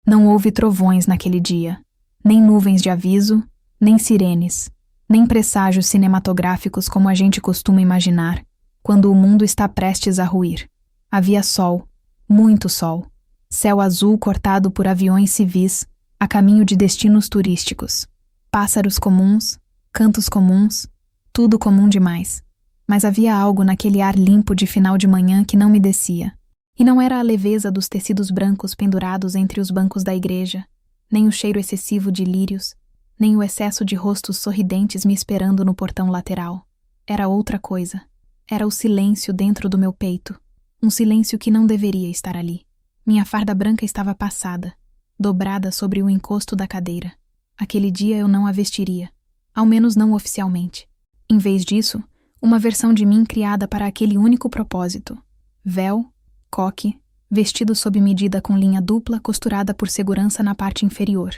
Não houve trovões naquele dia, nem nuvens de aviso, nem sirenes, nem presságios cinematográficos como a gente costuma imaginar, quando o mundo está prestes a ruir. Havia sol, muito sol, céu azul cortado por aviões civis, a caminho de destinos turísticos. Pássaros comuns, cantos comuns, tudo comum demais. Mas havia algo naquele ar limpo de final de manhã que não me descia. E não era a leveza dos tecidos brancos pendurados entre os bancos da igreja, nem o cheiro excessivo de lírios, nem o excesso de rostos sorridentes me esperando no portão lateral. Era outra coisa. Era o silêncio dentro do meu peito. Um silêncio que não deveria estar ali. Minha farda branca estava passada, dobrada sobre o encosto da cadeira. Aquele dia eu não a vestiria, ao menos não oficialmente. Em vez disso, uma versão de mim criada para aquele único propósito. Véu, coque, vestido sob medida com linha dupla costurada por segurança na parte inferior.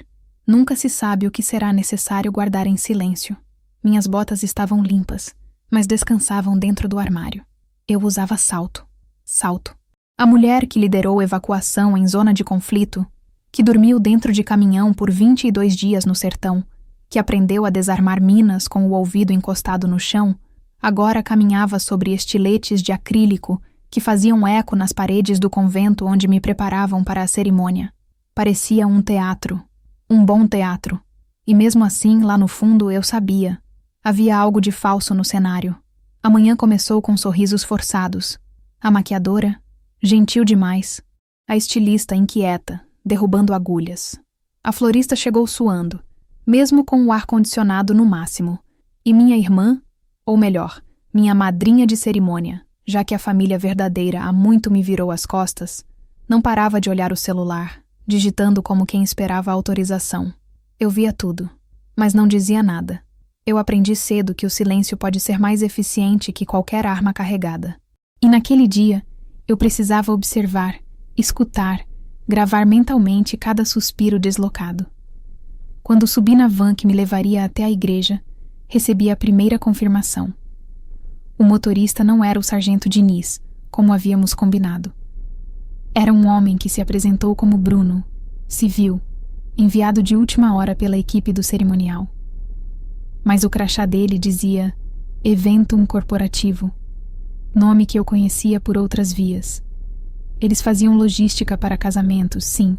Nunca se sabe o que será necessário guardar em silêncio. Minhas botas estavam limpas, mas descansavam dentro do armário. Eu usava salto. Salto. A mulher que liderou evacuação em zona de conflito, que dormiu dentro de caminhão por 22 dias no sertão, que aprendeu a desarmar minas com o ouvido encostado no chão, agora caminhava sobre estiletes de acrílico que faziam eco nas paredes do convento onde me preparavam para a cerimônia. Parecia um teatro, um bom teatro. E mesmo assim, lá no fundo, eu sabia. Havia algo de falso no cenário. A manhã começou com sorrisos forçados. A maquiadora, gentil demais. A estilista, inquieta, derrubando agulhas. A florista chegou suando, mesmo com o ar-condicionado no máximo. E minha irmã, ou melhor, minha madrinha de cerimônia, já que a família verdadeira há muito me virou as costas, não parava de olhar o celular, digitando como quem esperava a autorização. Eu via tudo, mas não dizia nada. Eu aprendi cedo que o silêncio pode ser mais eficiente que qualquer arma carregada. E naquele dia, eu precisava observar, escutar, gravar mentalmente cada suspiro deslocado. Quando subi na van que me levaria até a igreja, recebi a primeira confirmação. O motorista não era o sargento Diniz, como havíamos combinado. Era um homem que se apresentou como Bruno, civil, enviado de última hora pela equipe do cerimonial. Mas o crachá dele dizia Eventum Corporativo, nome que eu conhecia por outras vias. Eles faziam logística para casamentos, sim,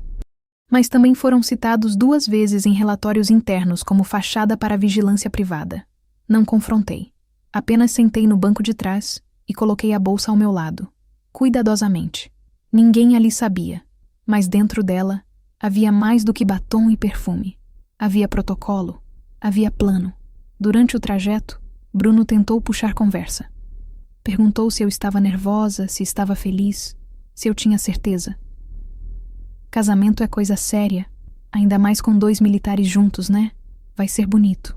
mas também foram citados 2 vezes em relatórios internos como fachada para vigilância privada. Não confrontei. Apenas sentei no banco de trás e coloquei a bolsa ao meu lado, cuidadosamente. Ninguém ali sabia, mas dentro dela havia mais do que batom e perfume. Havia protocolo, havia plano. Durante o trajeto, Bruno tentou puxar conversa. Perguntou se eu estava nervosa, se estava feliz, se eu tinha certeza. Casamento é coisa séria, ainda mais com 2 militares juntos, né? Vai ser bonito.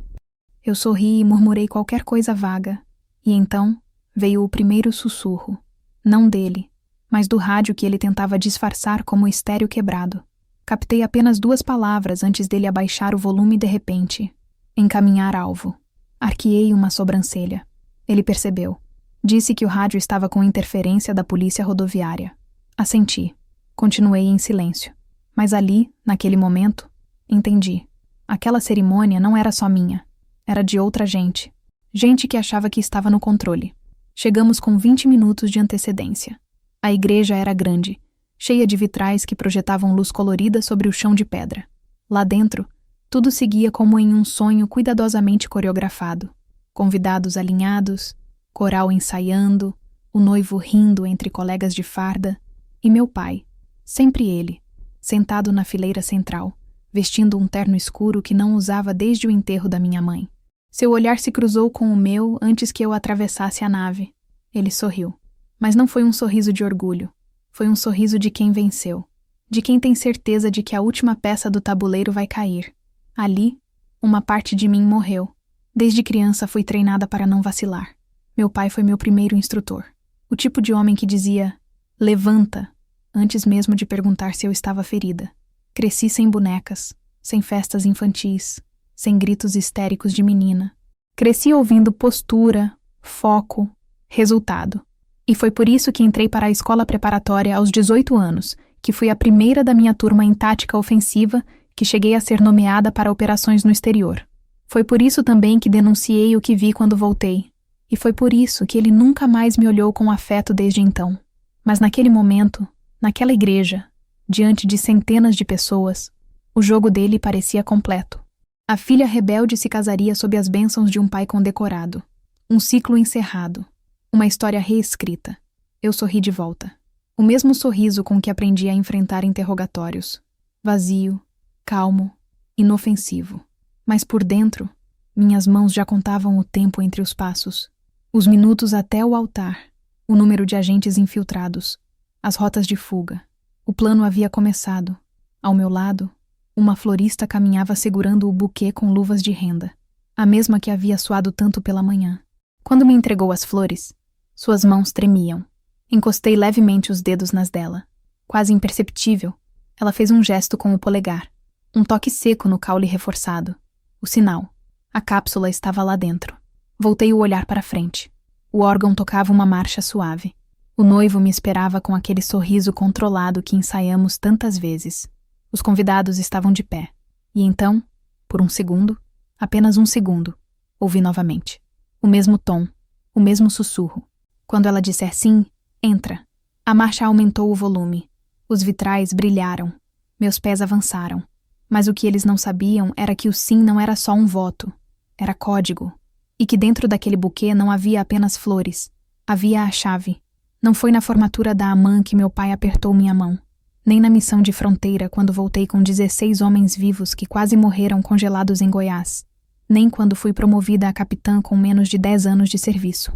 Eu sorri e murmurei qualquer coisa vaga, e então veio o primeiro sussurro, não dele, mas do rádio que ele tentava disfarçar como estéreo quebrado. Captei apenas 2 palavras antes dele abaixar o volume de repente. Encaminhar alvo. Arqueei uma sobrancelha. Ele percebeu. Disse que o rádio estava com interferência da polícia rodoviária. Assenti. Continuei em silêncio. Mas ali, naquele momento, entendi. Aquela cerimônia não era só minha. Era de outra gente. Gente que achava que estava no controle. Chegamos com 20 minutos de antecedência. A igreja era grande, cheia de vitrais que projetavam luz colorida sobre o chão de pedra. Lá dentro, tudo seguia como em um sonho cuidadosamente coreografado. Convidados alinhados, coral ensaiando, o noivo rindo entre colegas de farda, e meu pai, sempre ele, sentado na fileira central, vestindo um terno escuro que não usava desde o enterro da minha mãe. Seu olhar se cruzou com o meu antes que eu atravessasse a nave. Ele sorriu. Mas não foi um sorriso de orgulho. Foi um sorriso de quem venceu. De quem tem certeza de que a última peça do tabuleiro vai cair. Ali, uma parte de mim morreu. Desde criança fui treinada para não vacilar. Meu pai foi meu primeiro instrutor. O tipo de homem que dizia, levanta, antes mesmo de perguntar se eu estava ferida. Cresci sem bonecas, sem festas infantis, sem gritos histéricos de menina. Cresci ouvindo postura, foco, resultado. E foi por isso que entrei para a escola preparatória aos 18 anos, que fui a primeira da minha turma em tática ofensiva que cheguei a ser nomeada para operações no exterior. Foi por isso também que denunciei o que vi quando voltei. E foi por isso que ele nunca mais me olhou com afeto desde então. Mas naquele momento, naquela igreja, diante de centenas de pessoas, o jogo dele parecia completo. A filha rebelde se casaria sob as bênçãos de um pai condecorado. Um ciclo encerrado. Uma história reescrita. Eu sorri de volta. O mesmo sorriso com que aprendi a enfrentar interrogatórios. Vazio, calmo, inofensivo. Mas por dentro, minhas mãos já contavam o tempo entre os passos. Os minutos até o altar. O número de agentes infiltrados. As rotas de fuga. O plano havia começado. Ao meu lado, uma florista caminhava segurando o buquê com luvas de renda. A mesma que havia suado tanto pela manhã. Quando me entregou as flores, suas mãos tremiam. Encostei levemente os dedos nas dela. Quase imperceptível, ela fez um gesto com o polegar. Um toque seco no caule reforçado. O sinal. A cápsula estava lá dentro. Voltei o olhar para frente. O órgão tocava uma marcha suave. O noivo me esperava com aquele sorriso controlado que ensaiamos tantas vezes. Os convidados estavam de pé. E então, por um segundo, apenas um segundo, ouvi novamente. O mesmo tom, o mesmo sussurro. Quando ela disser sim, entra. A marcha aumentou o volume. Os vitrais brilharam. Meus pés avançaram. Mas o que eles não sabiam era que o sim não era só um voto. Era código. E que dentro daquele buquê não havia apenas flores. Havia a chave. Não foi na formatura da AMAN que meu pai apertou minha mão. Nem na missão de fronteira quando voltei com 16 homens vivos que quase morreram congelados em Goiás. Nem quando fui promovida a capitã com menos de 10 anos de serviço.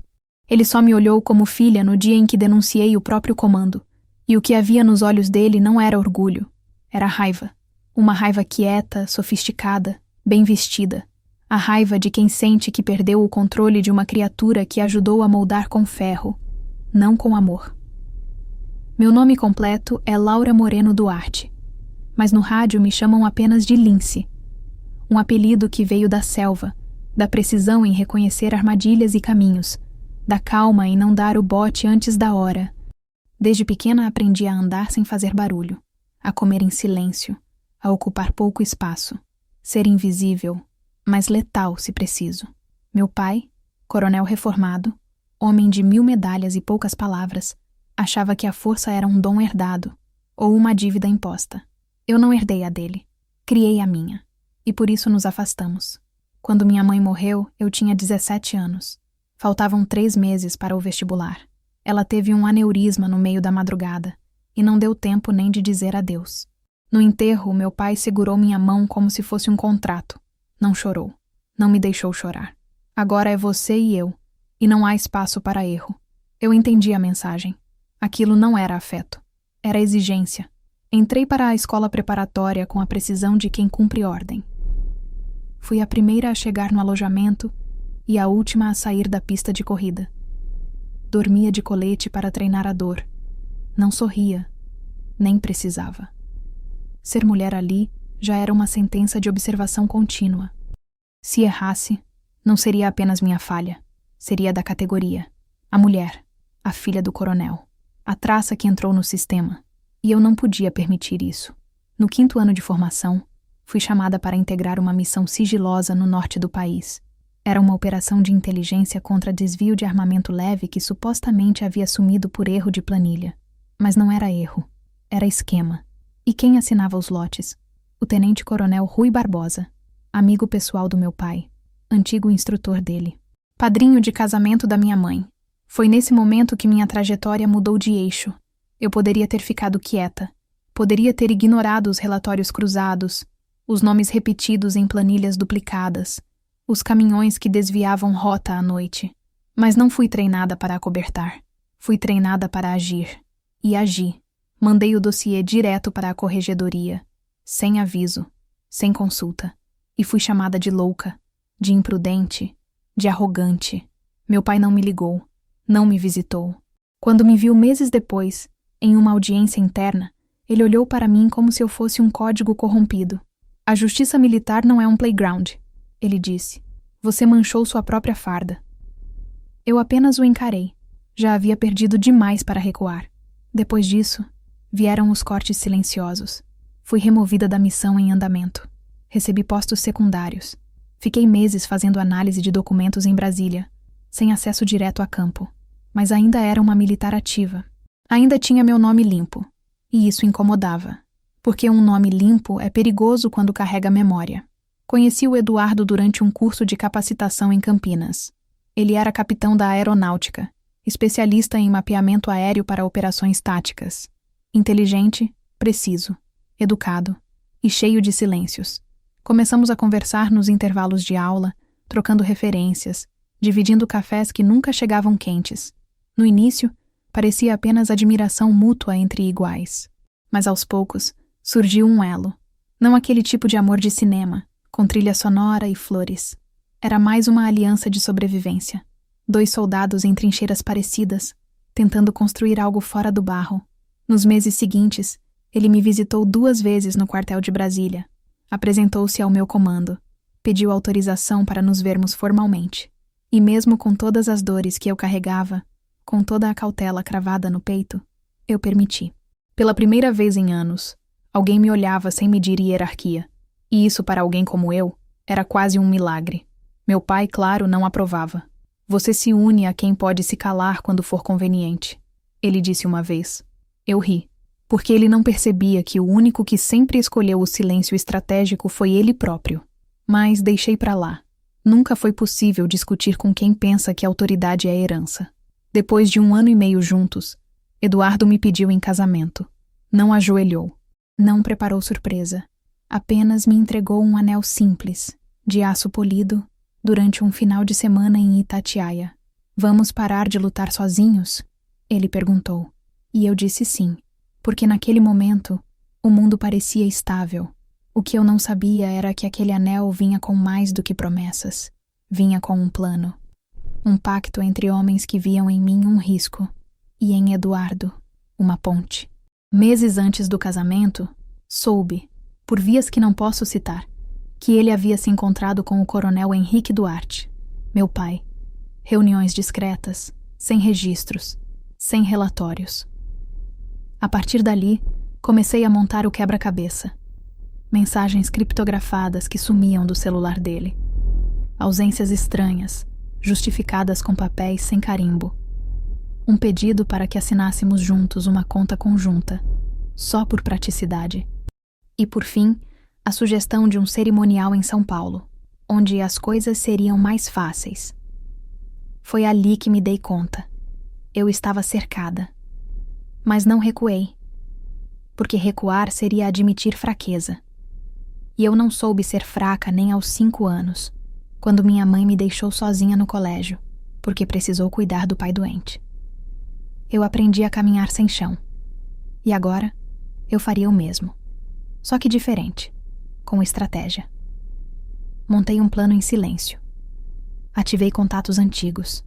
Ele só me olhou como filha no dia em que denunciei o próprio comando. E o que havia nos olhos dele não era orgulho. Era raiva. Uma raiva quieta, sofisticada, bem vestida. A raiva de quem sente que perdeu o controle de uma criatura que ajudou a moldar com ferro, não com amor. Meu nome completo é Laura Moreno Duarte, mas no rádio me chamam apenas de Lince. Um apelido que veio da selva, da precisão em reconhecer armadilhas e caminhos, da calma em não dar o bote antes da hora. Desde pequena aprendi a andar sem fazer barulho, a comer em silêncio, a ocupar pouco espaço, ser invisível, mas letal se preciso. Meu pai, coronel reformado, homem de 1000 medalhas e poucas palavras, achava que a força era um dom herdado, ou uma dívida imposta. Eu não herdei a dele, criei a minha, e por isso nos afastamos. Quando minha mãe morreu, eu tinha 17 anos. Faltavam 3 meses para o vestibular. Ela teve um aneurisma no meio da madrugada, e não deu tempo nem de dizer adeus. No enterro, meu pai segurou minha mão como se fosse um contrato. Não chorou. Não me deixou chorar. Agora é você e eu, e não há espaço para erro. Eu entendi a mensagem. Aquilo não era afeto. Era exigência. Entrei para a escola preparatória com a precisão de quem cumpre ordem. Fui a primeira a chegar no alojamento e a última a sair da pista de corrida. Dormia de colete para treinar a dor. Não sorria. Nem precisava. Ser mulher ali já era uma sentença de observação contínua. Se errasse, não seria apenas minha falha. Seria da categoria. A mulher. A filha do coronel. A traça que entrou no sistema. E eu não podia permitir isso. No 5º ano de formação, fui chamada para integrar uma missão sigilosa no norte do país. Era uma operação de inteligência contra desvio de armamento leve que supostamente havia sumido por erro de planilha. Mas não era erro. Era esquema. E quem assinava os lotes? O tenente-coronel Rui Barbosa, amigo pessoal do meu pai, antigo instrutor dele. Padrinho de casamento da minha mãe. Foi nesse momento que minha trajetória mudou de eixo. Eu poderia ter ficado quieta. Poderia ter ignorado os relatórios cruzados, os nomes repetidos em planilhas duplicadas, os caminhões que desviavam rota à noite. Mas não fui treinada para acobertar. Fui treinada para agir. E agi. Mandei o dossiê direto para a corregedoria, sem aviso, sem consulta. E fui chamada de louca, de imprudente, de arrogante. Meu pai não me ligou. Não me visitou. Quando me viu meses depois, em uma audiência interna, ele olhou para mim como se eu fosse um código corrompido. A justiça militar não é um playground, ele disse. Você manchou sua própria farda. Eu apenas o encarei. Já havia perdido demais para recuar. Depois disso, Vieram os cortes silenciosos. Fui removida da missão em andamento. Recebi postos secundários. Fiquei meses fazendo análise de documentos em Brasília, sem acesso direto a campo. Mas ainda era uma militar ativa. Ainda tinha meu nome limpo. E isso incomodava. Porque um nome limpo é perigoso quando carrega memória. Conheci o Eduardo durante um curso de capacitação em Campinas. Ele era capitão da aeronáutica, especialista em mapeamento aéreo para operações táticas. Inteligente, preciso, educado e cheio de silêncios. Começamos a conversar nos intervalos de aula, trocando referências, dividindo cafés que nunca chegavam quentes. No início, parecia apenas admiração mútua entre iguais. Mas aos poucos, surgiu um elo. Não aquele tipo de amor de cinema, com trilha sonora e flores. Era mais uma aliança de sobrevivência. 2 soldados em trincheiras parecidas, tentando construir algo fora do barro. Nos meses seguintes, ele me visitou 2 vezes no quartel de Brasília. Apresentou-se ao meu comando. Pediu autorização para nos vermos formalmente. E mesmo com todas as dores que eu carregava, com toda a cautela cravada no peito, eu permiti. Pela primeira vez em anos, alguém me olhava sem medir hierarquia. E isso, para alguém como eu, era quase um milagre. Meu pai, claro, não aprovava. Você se une a quem pode se calar quando for conveniente, ele disse uma vez. Eu ri, porque ele não percebia que o único que sempre escolheu o silêncio estratégico foi ele próprio. Mas deixei pra lá. Nunca foi possível discutir com quem pensa que a autoridade é herança. Depois de 1 ano e meio juntos, Eduardo me pediu em casamento. Não ajoelhou. Não preparou surpresa. Apenas me entregou um anel simples, de aço polido, durante um final de semana em Itatiaia. Vamos parar de lutar sozinhos? Ele perguntou. E eu disse sim, porque naquele momento, o mundo parecia estável. O que eu não sabia era que aquele anel vinha com mais do que promessas. Vinha com um plano. Um pacto entre homens que viam em mim um risco, e em Eduardo, uma ponte. Meses antes do casamento, soube, por vias que não posso citar, que ele havia se encontrado com o coronel Henrique Duarte, meu pai. Reuniões discretas, sem registros, sem relatórios. A partir dali, comecei a montar o quebra-cabeça. Mensagens criptografadas que sumiam do celular dele. Ausências estranhas, justificadas com papéis sem carimbo. Um pedido para que assinássemos juntos uma conta conjunta, só por praticidade. E, por fim, a sugestão de um cerimonial em São Paulo, onde as coisas seriam mais fáceis. Foi ali que me dei conta. Eu estava cercada. Mas não recuei, porque recuar seria admitir fraqueza. E eu não soube ser fraca nem aos 5 anos, quando minha mãe me deixou sozinha no colégio, porque precisou cuidar do pai doente. Eu aprendi a caminhar sem chão. E agora, eu faria o mesmo. Só que diferente, com estratégia. Montei um plano em silêncio. Ativei contatos antigos.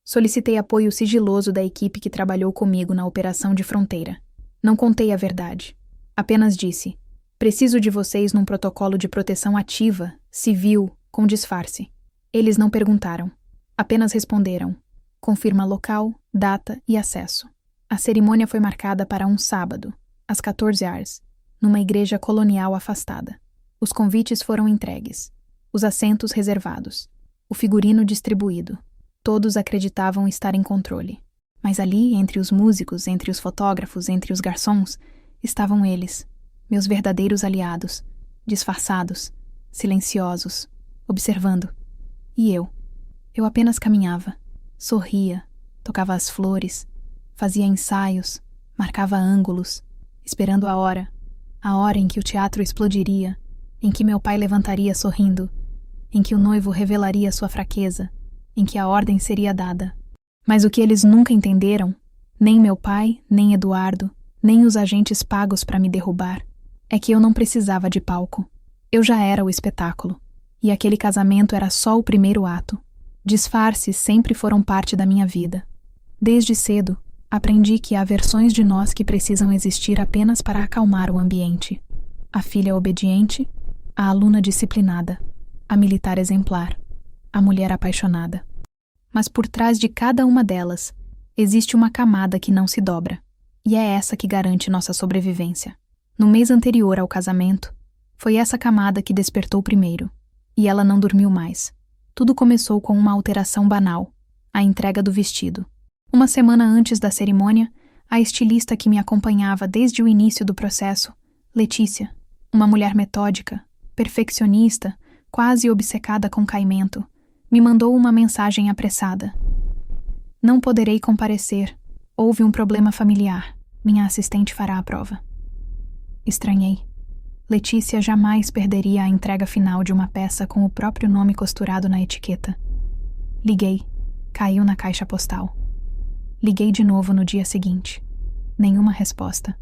Solicitei apoio sigiloso da equipe que trabalhou comigo na operação de fronteira. Não contei a verdade. Apenas disse: preciso de vocês num protocolo de proteção ativa, civil, com disfarce. Eles não perguntaram. Apenas responderam: confirma local, data e acesso. A cerimônia foi marcada para um sábado, às 14 horas, numa igreja colonial afastada. Os convites foram entregues. Os assentos reservados. O figurino distribuído. Todos acreditavam estar em controle. Mas ali, entre os músicos, entre os fotógrafos, entre os garçons, estavam eles, meus verdadeiros aliados, disfarçados, silenciosos, observando. E eu apenas caminhava, sorria, tocava as flores, fazia ensaios, marcava ângulos, esperando a hora em que o teatro explodiria, em que meu pai levantaria sorrindo, em que o noivo revelaria sua fraqueza, em que a ordem seria dada. Mas o que eles nunca entenderam, nem meu pai, nem Eduardo, nem os agentes pagos para me derrubar, é que eu não precisava de palco. Eu já era o espetáculo, e aquele casamento era só o primeiro ato. Disfarces sempre foram parte da minha vida. Desde cedo, aprendi que há versões de nós que precisam existir apenas para acalmar o ambiente. A filha obediente, a aluna disciplinada, a militar exemplar, a mulher apaixonada. Mas por trás de cada uma delas, existe uma camada que não se dobra. E é essa que garante nossa sobrevivência. No mês anterior ao casamento, foi essa camada que despertou primeiro, e ela não dormiu mais. Tudo começou com uma alteração banal, a entrega do vestido. Uma semana antes da cerimônia, a estilista que me acompanhava desde o início do processo, Letícia, uma mulher metódica, perfeccionista, quase obcecada com caimento, me mandou uma mensagem apressada. Não poderei comparecer. Houve um problema familiar. Minha assistente fará a prova. Estranhei. Letícia jamais perderia a entrega final de uma peça com o próprio nome costurado na etiqueta. Liguei. Caiu na caixa postal. Liguei de novo no dia seguinte. Nenhuma resposta.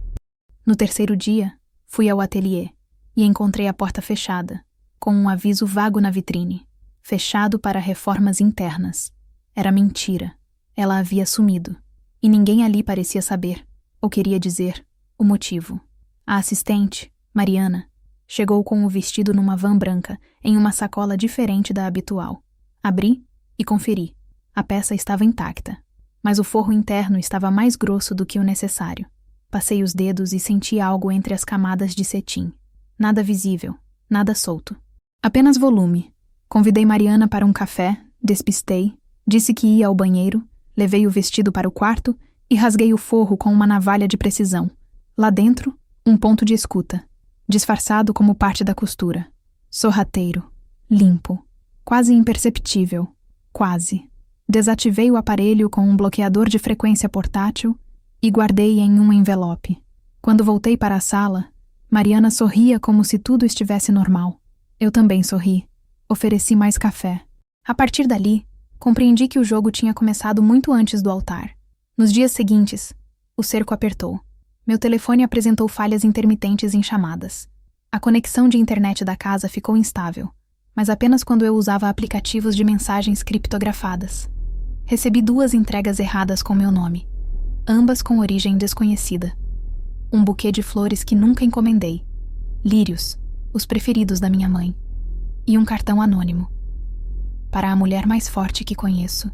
No terceiro dia, fui ao ateliê e encontrei a porta fechada, com um aviso vago na vitrine. Fechado para reformas internas. Era mentira. Ela havia sumido. E ninguém ali parecia saber, ou queria dizer, o motivo. A assistente, Mariana, chegou com o vestido numa van branca, em uma sacola diferente da habitual. Abri e conferi. A peça estava intacta, mas o forro interno estava mais grosso do que o necessário. Passei os dedos e senti algo entre as camadas de cetim. Nada visível, nada solto. Apenas volume. Convidei Mariana para um café, despistei, disse que ia ao banheiro, levei o vestido para o quarto e rasguei o forro com uma navalha de precisão. Lá dentro, um ponto de escuta, disfarçado como parte da costura. Sorrateiro, limpo, quase imperceptível, quase. Desativei o aparelho com um bloqueador de frequência portátil e guardei em um envelope. Quando voltei para a sala, Mariana sorria como se tudo estivesse normal. Eu também sorri. Ofereci mais café. A partir dali, compreendi que o jogo tinha começado muito antes do altar. Nos dias seguintes, o cerco apertou. Meu telefone apresentou falhas intermitentes em chamadas. A conexão de internet da casa ficou instável, mas apenas quando eu usava aplicativos de mensagens criptografadas. Recebi 2 entregas erradas com meu nome, ambas com origem desconhecida. Um buquê de flores que nunca encomendei, lírios, os preferidos da minha mãe, e um cartão anônimo. Para a mulher mais forte que conheço.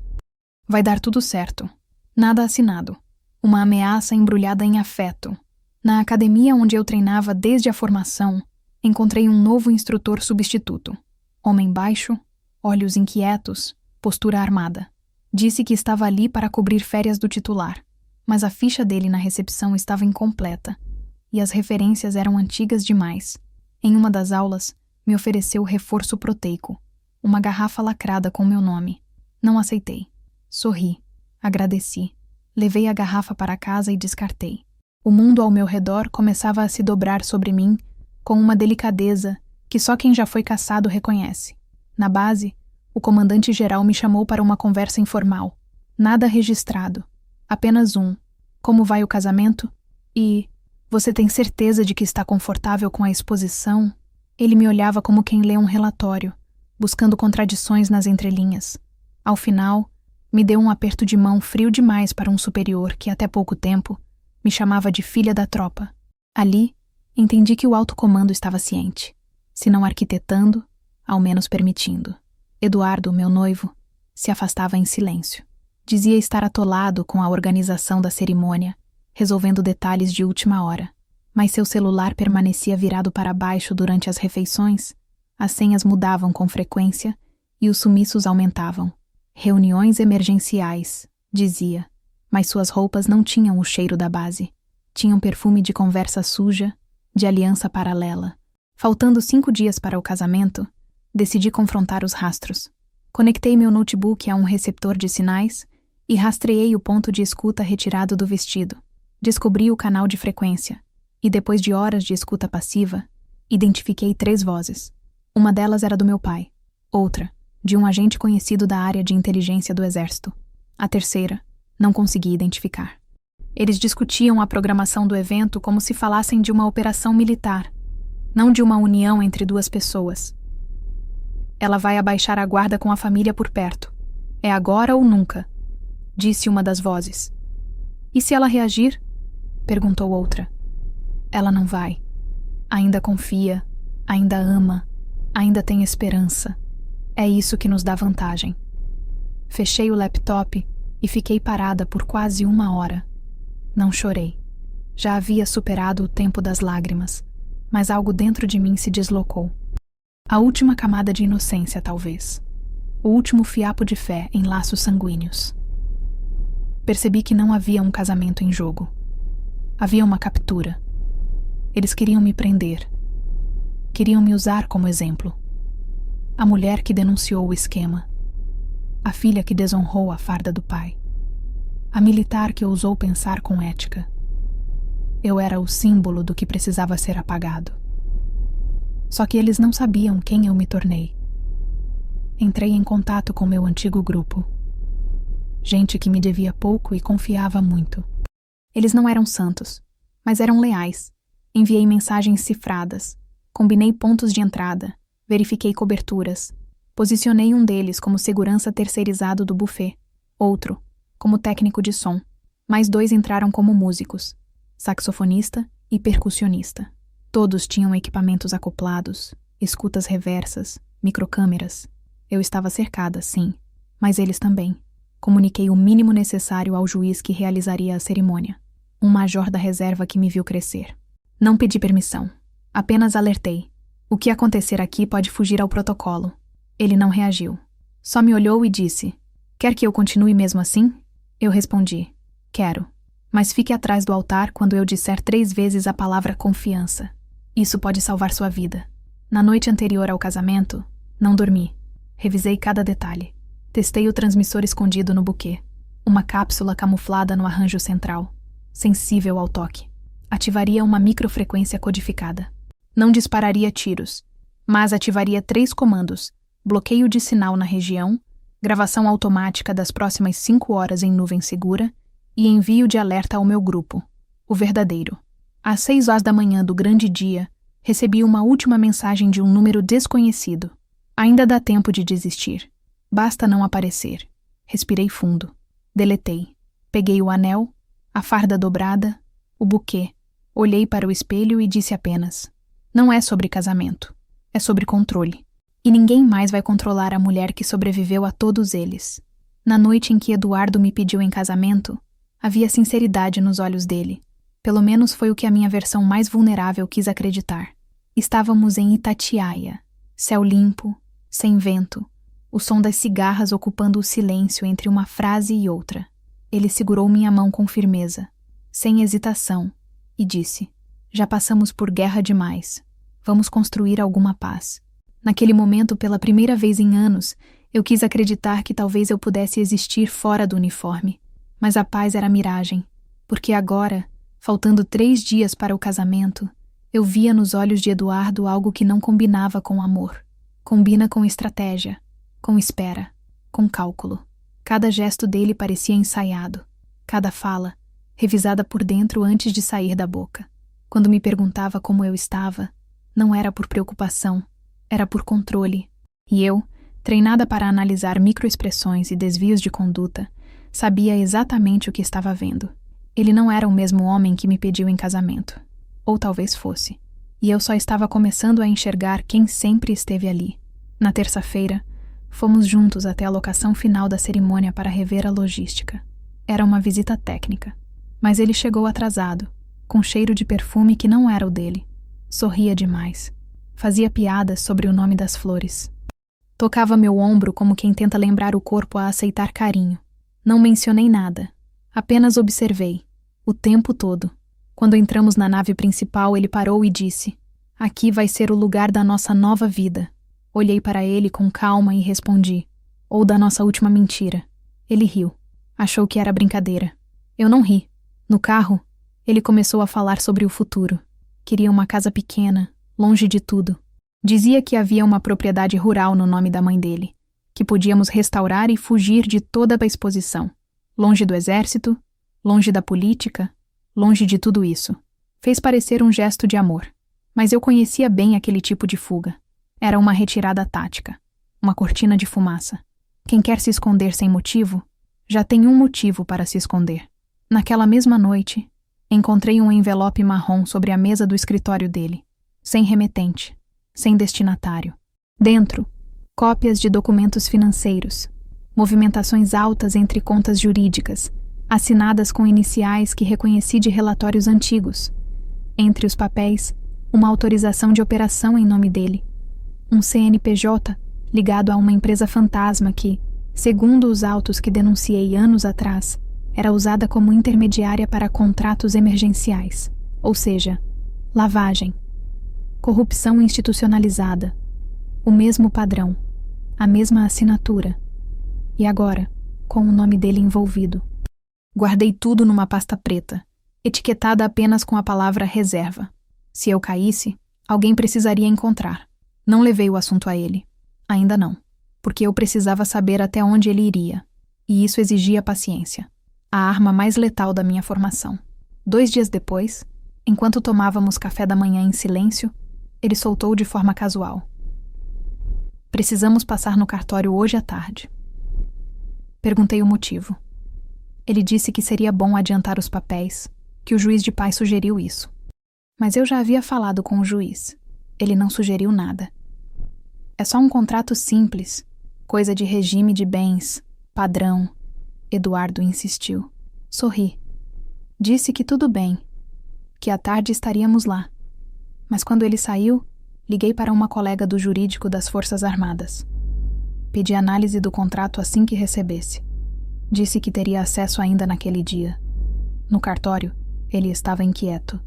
Vai dar tudo certo. Nada assinado. Uma ameaça embrulhada em afeto. Na academia onde eu treinava desde a formação, encontrei um novo instrutor substituto. Homem baixo, olhos inquietos, postura armada. Disse que estava ali para cobrir férias do titular, mas a ficha dele na recepção estava incompleta, e as referências eram antigas demais. Em uma das aulas, me ofereceu reforço proteico, uma garrafa lacrada com meu nome. Não aceitei. Sorri. Agradeci. Levei a garrafa para casa e descartei. O mundo ao meu redor começava a se dobrar sobre mim com uma delicadeza que só quem já foi caçado reconhece. Na base, o comandante-geral me chamou para uma conversa informal. Nada registrado. Apenas um. Como vai o casamento? E... Você tem certeza de que está confortável com a exposição? Ele me olhava como quem lê um relatório, buscando contradições nas entrelinhas. Ao final, me deu um aperto de mão frio demais para um superior que, até pouco tempo, me chamava de filha da tropa. Ali, entendi que o alto comando estava ciente, se não arquitetando, ao menos permitindo. Eduardo, meu noivo, se afastava em silêncio. Dizia estar atolado com a organização da cerimônia, resolvendo detalhes de última hora. Mas seu celular permanecia virado para baixo durante as refeições, as senhas mudavam com frequência e os sumiços aumentavam. Reuniões emergenciais, dizia, mas suas roupas não tinham o cheiro da base. Tinham perfume de conversa suja, de aliança paralela. Faltando 5 dias para o casamento, decidi confrontar os rastros. Conectei meu notebook a um receptor de sinais e rastreei o ponto de escuta retirado do vestido. Descobri o canal de frequência e, depois de horas de escuta passiva, identifiquei 3 vozes. Uma delas era do meu pai, outra, de um agente conhecido da área de inteligência do Exército. A terceira, não consegui identificar. Eles discutiam a programação do evento como se falassem de uma operação militar, não de uma união entre 2 pessoas. Ela vai abaixar a guarda com a família por perto. É agora ou nunca, disse uma das vozes. E se ela reagir? Perguntou outra. Ela não vai. Ainda confia, ainda ama, ainda tem esperança. É isso que nos dá vantagem. Fechei o laptop e fiquei parada por quase 1 hora. Não chorei. Já havia superado o tempo das lágrimas, mas algo dentro de mim se deslocou. A última camada de inocência, talvez. O último fiapo de fé em laços sanguíneos. Percebi que não havia um casamento em jogo. Havia uma captura. Eles queriam me prender. Queriam me usar como exemplo. A mulher que denunciou o esquema. A filha que desonrou a farda do pai. A militar que ousou pensar com ética. Eu era o símbolo do que precisava ser apagado. Só que eles não sabiam quem eu me tornei. Entrei em contato com meu antigo grupo. Gente que me devia pouco e confiava muito. Eles não eram santos, mas eram leais. Enviei mensagens cifradas, combinei pontos de entrada, verifiquei coberturas, posicionei um deles como segurança terceirizado do buffet, outro como técnico de som. Mais 2 entraram como músicos, saxofonista e percussionista. Todos tinham equipamentos acoplados, escutas reversas, microcâmeras. Eu estava cercada, sim, mas eles também. Comuniquei o mínimo necessário ao juiz que realizaria a cerimônia, um major da reserva que me viu crescer. Não pedi permissão, apenas alertei. O que acontecer aqui pode fugir ao protocolo. Ele não reagiu. Só me olhou e disse: "Quer que eu continue mesmo assim?" Eu respondi: "Quero. Mas fique atrás do altar quando eu disser 3 vezes a palavra confiança. Isso pode salvar sua vida." Na noite anterior ao casamento, não dormi. Revisei cada detalhe. Testei o transmissor escondido no buquê. Uma cápsula camuflada no arranjo central, sensível ao toque. Ativaria uma microfrequência codificada. Não dispararia tiros, mas ativaria 3 comandos: bloqueio de sinal na região, gravação automática das próximas 5 horas em nuvem segura e envio de alerta ao meu grupo, o verdadeiro. Às 6 horas da manhã do grande dia, recebi uma última mensagem de um número desconhecido. Ainda dá tempo de desistir. Basta não aparecer. Respirei fundo. Deletei. Peguei o anel, a farda dobrada, o buquê. Olhei para o espelho e disse apenas: "Não é sobre casamento. É sobre controle. E ninguém mais vai controlar a mulher que sobreviveu a todos eles." Na noite em que Eduardo me pediu em casamento, havia sinceridade nos olhos dele. Pelo menos foi o que a minha versão mais vulnerável quis acreditar. Estávamos em Itatiaia. Céu limpo, sem vento, o som das cigarras ocupando o silêncio entre uma frase e outra. Ele segurou minha mão com firmeza, sem hesitação, e disse: "Já passamos por guerra demais. Vamos construir alguma paz." Naquele momento, pela primeira vez em anos, eu quis acreditar que talvez eu pudesse existir fora do uniforme. Mas a paz era miragem, porque agora, faltando 3 dias para o casamento, eu via nos olhos de Eduardo algo que não combinava com amor. Combina com estratégia, com espera, com cálculo. Cada gesto dele parecia ensaiado, cada fala, revisada por dentro antes de sair da boca. Quando me perguntava como eu estava, não era por preocupação, era por controle. E eu, treinada para analisar microexpressões e desvios de conduta, sabia exatamente o que estava vendo. Ele não era o mesmo homem que me pediu em casamento. Ou talvez fosse. E eu só estava começando a enxergar quem sempre esteve ali. Na terça-feira, fomos juntos até a locação final da cerimônia para rever a logística. Era uma visita técnica. Mas ele chegou atrasado, com cheiro de perfume que não era o dele. Sorria demais. Fazia piadas sobre o nome das flores. Tocava meu ombro como quem tenta lembrar o corpo a aceitar carinho. Não mencionei nada. Apenas observei. O tempo todo. Quando entramos na nave principal, ele parou e disse: "Aqui vai ser o lugar da nossa nova vida." Olhei para ele com calma e respondi: "Ou da nossa última mentira." Ele riu. Achou que era brincadeira. Eu não ri. No carro, ele começou a falar sobre o futuro. Queria uma casa pequena, longe de tudo. Dizia que havia uma propriedade rural no nome da mãe dele, que podíamos restaurar e fugir de toda a exposição. Longe do exército, longe da política, longe de tudo isso. Fez parecer um gesto de amor, mas eu conhecia bem aquele tipo de fuga. Era uma retirada tática, uma cortina de fumaça. Quem quer se esconder sem motivo, já tem um motivo para se esconder. Naquela mesma noite, encontrei um envelope marrom sobre a mesa do escritório dele, sem remetente, sem destinatário. Dentro, cópias de documentos financeiros, movimentações altas entre contas jurídicas, assinadas com iniciais que reconheci de relatórios antigos. Entre os papéis, uma autorização de operação em nome dele, um CNPJ ligado a uma empresa fantasma que, segundo os autos que denunciei anos atrás, era usada como intermediária para contratos emergenciais, ou seja, lavagem, corrupção institucionalizada, o mesmo padrão, a mesma assinatura, e agora, com o nome dele envolvido. Guardei tudo numa pasta preta, etiquetada apenas com a palavra reserva. Se eu caísse, alguém precisaria encontrar. Não levei o assunto a ele. Ainda não, porque eu precisava saber até onde ele iria, e isso exigia paciência, a arma mais letal da minha formação. 2 dias depois, enquanto tomávamos café da manhã em silêncio, ele soltou de forma casual: "Precisamos passar no cartório hoje à tarde." Perguntei o motivo. Ele disse que seria bom adiantar os papéis, que o juiz de paz sugeriu isso. Mas eu já havia falado com o juiz. Ele não sugeriu nada. "É só um contrato simples, coisa de regime de bens, padrão." Eduardo insistiu. Sorri. Disse que tudo bem, que à tarde estaríamos lá. Mas quando ele saiu, liguei para uma colega do jurídico das Forças Armadas. Pedi análise do contrato assim que recebesse. Disse que teria acesso ainda naquele dia. No cartório, ele estava inquieto.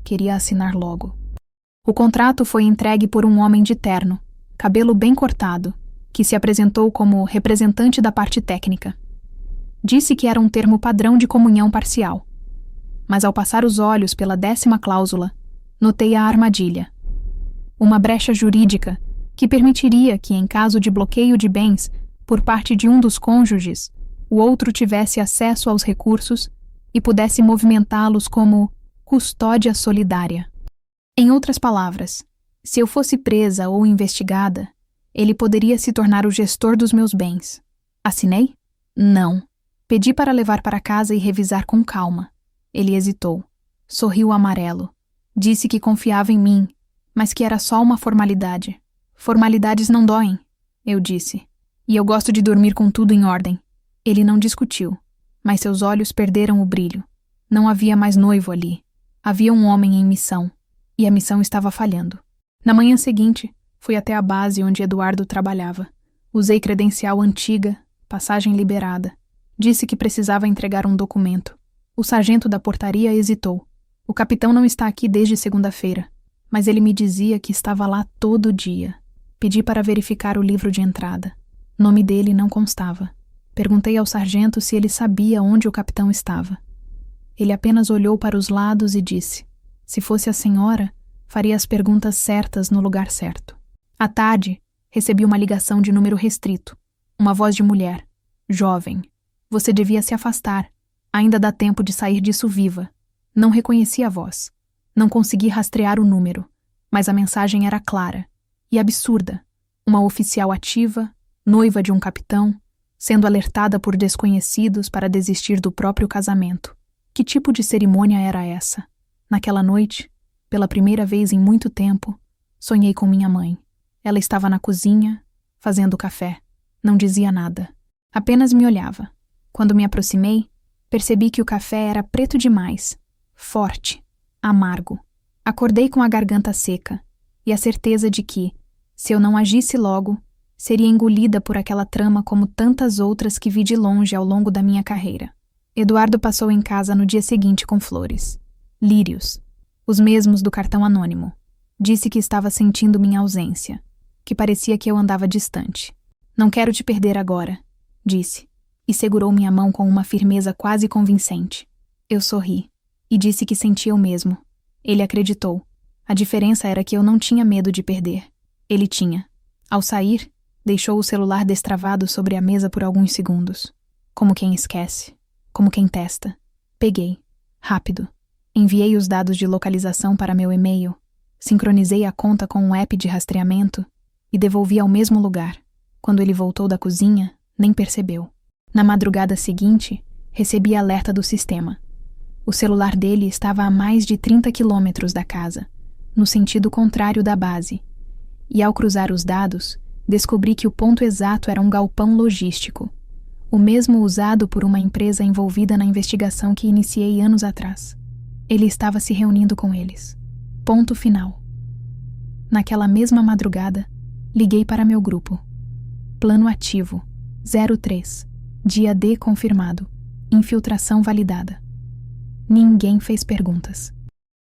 Queria assinar logo. O contrato foi entregue por um homem de terno, cabelo bem cortado, que se apresentou como representante da parte técnica. Disse que era um termo padrão de comunhão parcial. Mas ao passar os olhos pela 10ª cláusula, notei a armadilha. Uma brecha jurídica que permitiria que, em caso de bloqueio de bens por parte de um dos cônjuges, o outro tivesse acesso aos recursos e pudesse movimentá-los como custódia solidária. Em outras palavras, se eu fosse presa ou investigada, ele poderia se tornar o gestor dos meus bens. Assinei? Não. Pedi para levar para casa e revisar com calma. Ele hesitou. Sorriu amarelo. Disse que confiava em mim, mas que era só uma formalidade. Formalidades não doem, eu disse. E eu gosto de dormir com tudo em ordem. Ele não discutiu, mas seus olhos perderam o brilho. Não havia mais noivo ali. Havia um homem em missão, e a missão estava falhando. Na manhã seguinte, fui até a base onde Eduardo trabalhava. Usei credencial antiga, passagem liberada. Disse que precisava entregar um documento. O sargento da portaria hesitou. O capitão não está aqui desde segunda-feira, mas ele me dizia que estava lá todo dia. Pedi para verificar o livro de entrada. Nome dele não constava. Perguntei ao sargento se ele sabia onde o capitão estava. Ele apenas olhou para os lados e disse: "Se fosse a senhora, faria as perguntas certas no lugar certo." À tarde, recebi uma ligação de número restrito. Uma voz de mulher. Jovem. "Você devia se afastar. Ainda dá tempo de sair disso viva." Não reconheci a voz. Não consegui rastrear o número, mas a mensagem era clara e absurda. Uma oficial ativa, noiva de um capitão, sendo alertada por desconhecidos para desistir do próprio casamento. Que tipo de cerimônia era essa? Naquela noite, pela primeira vez em muito tempo, sonhei com minha mãe. Ela estava na cozinha, fazendo café. Não dizia nada. Apenas me olhava. Quando me aproximei, percebi que o café era preto demais, forte, amargo. Acordei com a garganta seca e a certeza de que, se eu não agisse logo, seria engolida por aquela trama como tantas outras que vi de longe ao longo da minha carreira. Eduardo passou em casa no dia seguinte com flores. Lírios. Os mesmos do cartão anônimo. Disse que estava sentindo minha ausência, que parecia que eu andava distante. "Não quero te perder agora", disse, e segurou minha mão com uma firmeza quase convincente. Eu sorri, e disse que sentia o mesmo. Ele acreditou. A diferença era que eu não tinha medo de perder. Ele tinha. Ao sair, deixou o celular destravado sobre a mesa por alguns segundos. Como quem esquece. Como quem testa. Peguei. Rápido. Enviei os dados de localização para meu e-mail. Sincronizei a conta com um app de rastreamento e devolvi ao mesmo lugar. Quando ele voltou da cozinha, nem percebeu. Na madrugada seguinte, recebi alerta do sistema. O celular dele estava a mais de 30 quilômetros da casa, no sentido contrário da base. E ao cruzar os dados, descobri que o ponto exato era um galpão logístico. O mesmo usado por uma empresa envolvida na investigação que iniciei anos atrás. Ele estava se reunindo com eles. Ponto final. Naquela mesma madrugada, liguei para meu grupo. Plano ativo, 03. Dia D confirmado. Infiltração validada. Ninguém fez perguntas.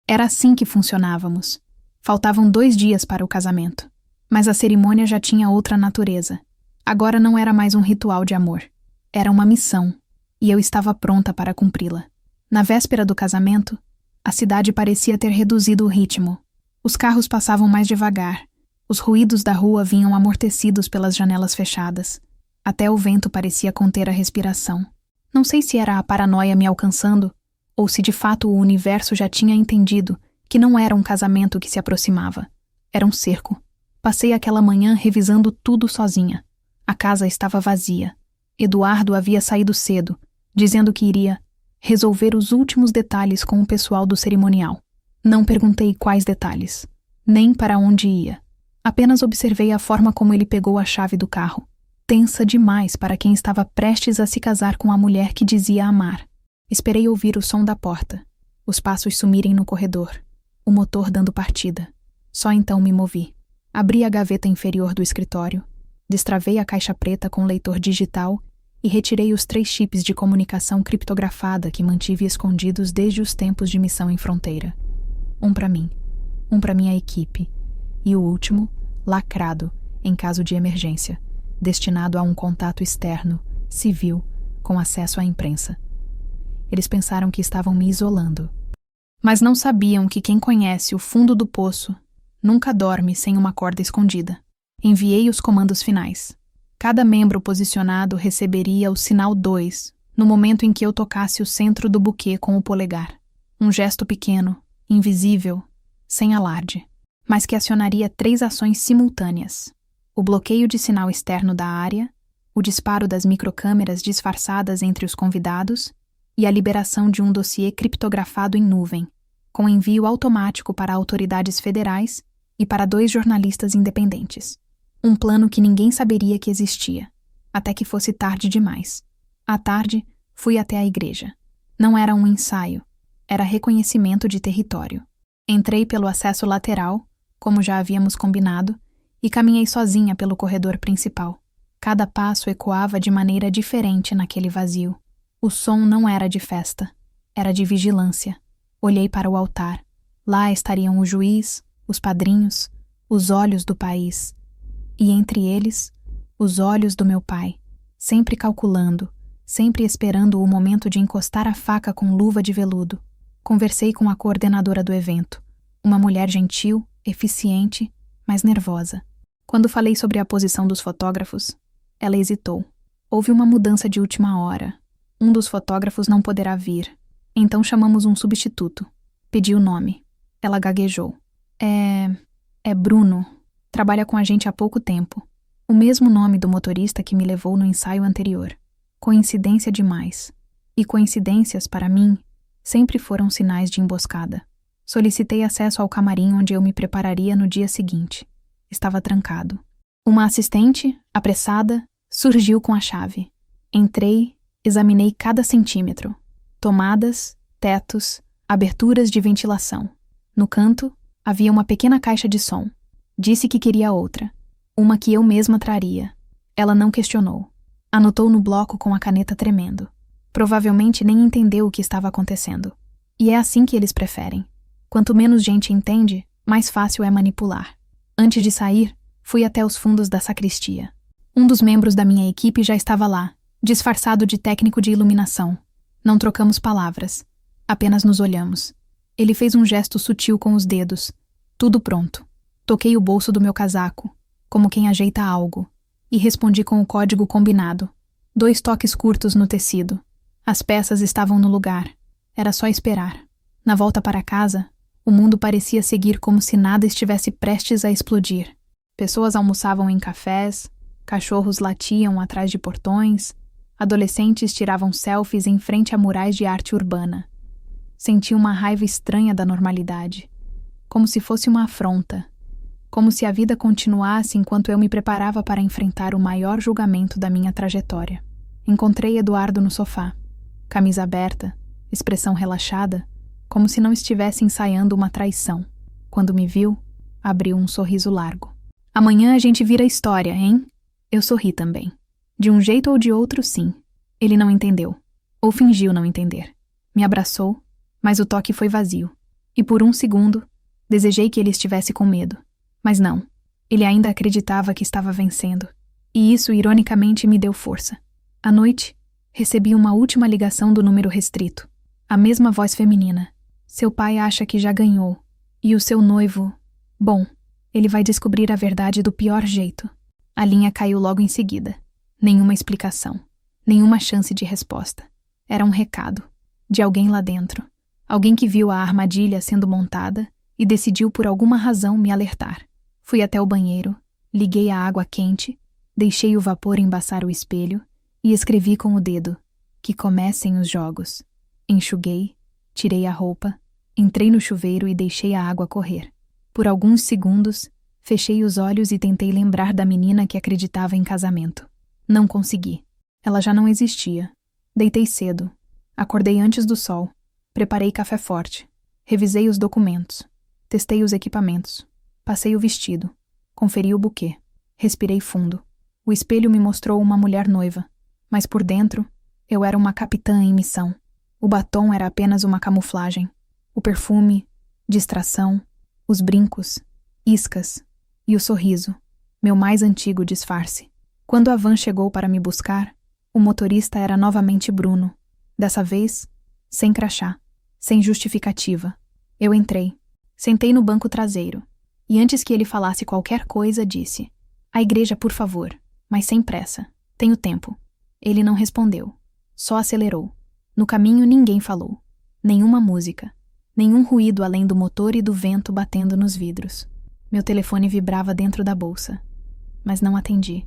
Era assim que funcionávamos. Faltavam 2 dias para o casamento. Mas a cerimônia já tinha outra natureza. Agora não era mais um ritual de amor. Era uma missão, e eu estava pronta para cumpri-la. Na véspera do casamento, a cidade parecia ter reduzido o ritmo. Os carros passavam mais devagar. Os ruídos da rua vinham amortecidos pelas janelas fechadas. Até o vento parecia conter a respiração. Não sei se era a paranoia me alcançando, ou se de fato o universo já tinha entendido que não era um casamento que se aproximava. Era um cerco. Passei aquela manhã revisando tudo sozinha. A casa estava vazia. Eduardo havia saído cedo, dizendo que iria resolver os últimos detalhes com o pessoal do cerimonial. Não perguntei quais detalhes, nem para onde ia. Apenas observei a forma como ele pegou a chave do carro. Tensa demais para quem estava prestes a se casar com a mulher que dizia amar. Esperei ouvir o som da porta, os passos sumirem no corredor, o motor dando partida. Só então me movi. Abri a gaveta inferior do escritório, destravei a caixa preta com leitor digital e retirei os 3 chips de comunicação criptografada que mantive escondidos desde os tempos de missão em fronteira. Um para mim, um para minha equipe, e o último, lacrado, em caso de emergência, destinado a um contato externo, civil, com acesso à imprensa. Eles pensaram que estavam me isolando. Mas não sabiam que quem conhece o fundo do poço nunca dorme sem uma corda escondida. Enviei os comandos finais. Cada membro posicionado receberia o sinal 2 no momento em que eu tocasse o centro do buquê com o polegar. Um gesto pequeno, invisível, sem alarde, mas que acionaria 3 ações simultâneas: o bloqueio de sinal externo da área, o disparo das microcâmeras disfarçadas entre os convidados e a liberação de um dossiê criptografado em nuvem, com envio automático para autoridades federais e para 2 jornalistas independentes. Um plano que ninguém saberia que existia, até que fosse tarde demais. À tarde, fui até a igreja. Não era um ensaio, era reconhecimento de território. Entrei pelo acesso lateral, como já havíamos combinado, e caminhei sozinha pelo corredor principal. Cada passo ecoava de maneira diferente naquele vazio. O som não era de festa, era de vigilância. Olhei para o altar. Lá estariam o juiz, os padrinhos, os olhos do país. E entre eles, os olhos do meu pai, sempre calculando, sempre esperando o momento de encostar a faca com luva de veludo. Conversei com a coordenadora do evento, uma mulher gentil, eficiente, mas nervosa. Quando falei sobre a posição dos fotógrafos, ela hesitou. Houve uma mudança de última hora. Um dos fotógrafos não poderá vir. Então chamamos um substituto. Pedi o nome. Ela gaguejou. É Bruno. Trabalha com a gente há pouco tempo. O mesmo nome do motorista que me levou no ensaio anterior. Coincidência demais. E coincidências, para mim, sempre foram sinais de emboscada. Solicitei acesso ao camarim onde eu me prepararia no dia seguinte. Estava trancado. Uma assistente, apressada, surgiu com a chave. Entrei, examinei cada centímetro. Tomadas, tetos, aberturas de ventilação. No canto, havia uma pequena caixa de som. Disse que queria outra. Uma que eu mesma traria. Ela não questionou. Anotou no bloco com a caneta tremendo. Provavelmente nem entendeu o que estava acontecendo. E é assim que eles preferem. Quanto menos gente entende, mais fácil é manipular. Antes de sair, fui até os fundos da sacristia. Um dos membros da minha equipe já estava lá, disfarçado de técnico de iluminação. Não trocamos palavras. Apenas nos olhamos. Ele fez um gesto sutil com os dedos. Tudo pronto. Toquei o bolso do meu casaco, como quem ajeita algo, e respondi com o código combinado. 2 toques curtos no tecido. As peças estavam no lugar. Era só esperar. Na volta para casa, o mundo parecia seguir como se nada estivesse prestes a explodir. Pessoas almoçavam em cafés, cachorros latiam atrás de portões, adolescentes tiravam selfies em frente a murais de arte urbana. Senti uma raiva estranha da normalidade, como se fosse uma afronta. Como se a vida continuasse enquanto eu me preparava para enfrentar o maior julgamento da minha trajetória. Encontrei Eduardo no sofá, camisa aberta, expressão relaxada, como se não estivesse ensaiando uma traição. Quando me viu, abriu um sorriso largo. Amanhã a gente vira história, hein? Eu sorri também. De um jeito ou de outro, sim. Ele não entendeu. Ou fingiu não entender. Me abraçou, mas o toque foi vazio. E por um segundo, desejei que ele estivesse com medo. Mas não. Ele ainda acreditava que estava vencendo. E isso, ironicamente, me deu força. À noite, recebi uma última ligação do número restrito. A mesma voz feminina. Seu pai acha que já ganhou. E o seu noivo... Bom, ele vai descobrir a verdade do pior jeito. A linha caiu logo em seguida. Nenhuma explicação. Nenhuma chance de resposta. Era um recado. De alguém lá dentro. Alguém que viu a armadilha sendo montada e decidiu por alguma razão me alertar. Fui até o banheiro, liguei a água quente, deixei o vapor embaçar o espelho e escrevi com o dedo: que comecem os jogos. Enxuguei, tirei a roupa, entrei no chuveiro e deixei a água correr. Por alguns segundos, fechei os olhos e tentei lembrar da menina que acreditava em casamento. Não consegui. Ela já não existia. Deitei cedo. Acordei antes do sol. Preparei café forte. Revisei os documentos. Testei os equipamentos. Passei o vestido. Conferi o buquê. Respirei fundo. O espelho me mostrou uma mulher noiva. Mas por dentro, eu era uma capitã em missão. O batom era apenas uma camuflagem. O perfume, distração, os brincos, iscas e o sorriso, meu mais antigo disfarce. Quando a van chegou para me buscar, o motorista era novamente Bruno. Dessa vez, sem crachá, sem justificativa. Eu entrei, sentei no banco traseiro, e antes que ele falasse qualquer coisa, disse: "À igreja, por favor, mas sem pressa. Tenho tempo." Ele não respondeu, só acelerou. No caminho ninguém falou. Nenhuma música. Nenhum ruído além do motor e do vento batendo nos vidros. Meu telefone vibrava dentro da bolsa, mas não atendi.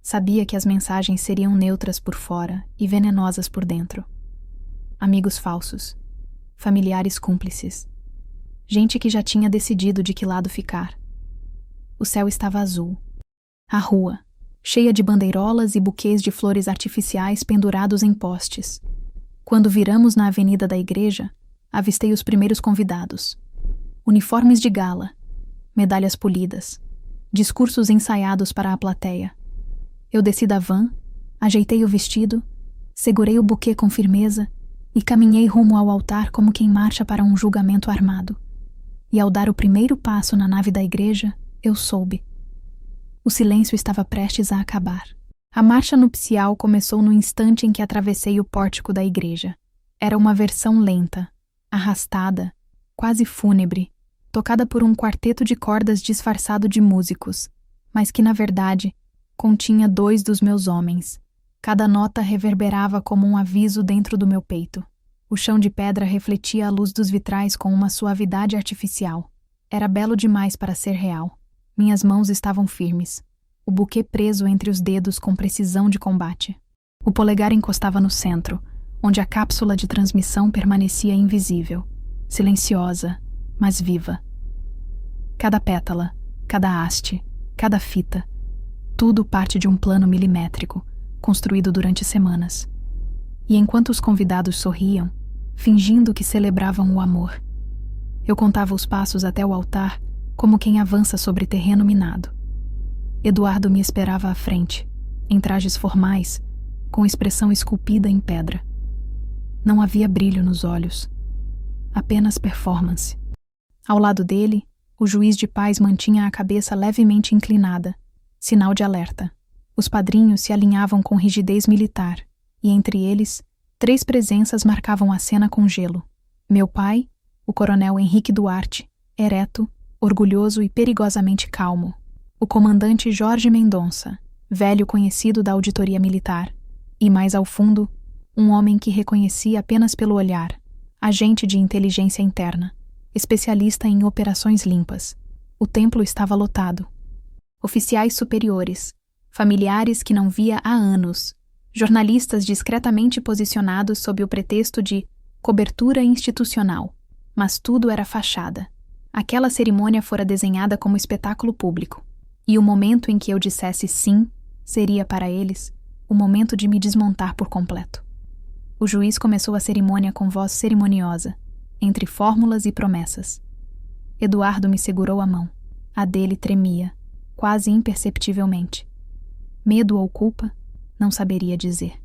Sabia que as mensagens seriam neutras por fora e venenosas por dentro. Amigos falsos. Familiares cúmplices. Gente que já tinha decidido de que lado ficar. O céu estava azul. A rua, cheia de bandeirolas e buquês de flores artificiais pendurados em postes. Quando viramos na avenida da igreja, avistei os primeiros convidados. Uniformes de gala, medalhas polidas, discursos ensaiados para a plateia. Eu desci da van, ajeitei o vestido, segurei o buquê com firmeza e caminhei rumo ao altar como quem marcha para um julgamento armado. E ao dar o primeiro passo na nave da igreja, eu soube. O silêncio estava prestes a acabar. A marcha nupcial começou no instante em que atravessei o pórtico da igreja. Era uma versão lenta, arrastada, quase fúnebre, tocada por um quarteto de cordas disfarçado de músicos, mas que, na verdade, continha 2 dos meus homens. Cada nota reverberava como um aviso dentro do meu peito. O chão de pedra refletia a luz dos vitrais com uma suavidade artificial. Era belo demais para ser real. Minhas mãos estavam firmes, o buquê preso entre os dedos com precisão de combate. O polegar encostava no centro, onde a cápsula de transmissão permanecia invisível, silenciosa, mas viva. Cada pétala, cada haste, cada fita, tudo parte de um plano milimétrico, construído durante semanas. E enquanto os convidados sorriam, fingindo que celebravam o amor, eu contava os passos até o altar como quem avança sobre terreno minado. Eduardo me esperava à frente, em trajes formais, com expressão esculpida em pedra. Não havia brilho nos olhos, apenas performance. Ao lado dele, o juiz de paz mantinha a cabeça levemente inclinada, sinal de alerta. Os padrinhos se alinhavam com rigidez militar, e entre eles, 3 presenças marcavam a cena com gelo. Meu pai, o coronel Henrique Duarte, ereto, orgulhoso e perigosamente calmo. O comandante Jorge Mendonça, velho conhecido da auditoria militar. E mais ao fundo, um homem que reconhecia apenas pelo olhar, agente de inteligência interna, especialista em operações limpas. O templo estava lotado. Oficiais superiores, familiares que não via há anos, jornalistas discretamente posicionados sob o pretexto de cobertura institucional. Mas tudo era fachada. Aquela cerimônia fora desenhada como espetáculo público, e o momento em que eu dissesse sim seria para eles o momento de me desmontar por completo. O juiz começou a cerimônia com voz cerimoniosa, entre fórmulas e promessas. Eduardo me segurou a mão. A dele tremia, quase imperceptivelmente. Medo ou culpa? Não saberia dizer.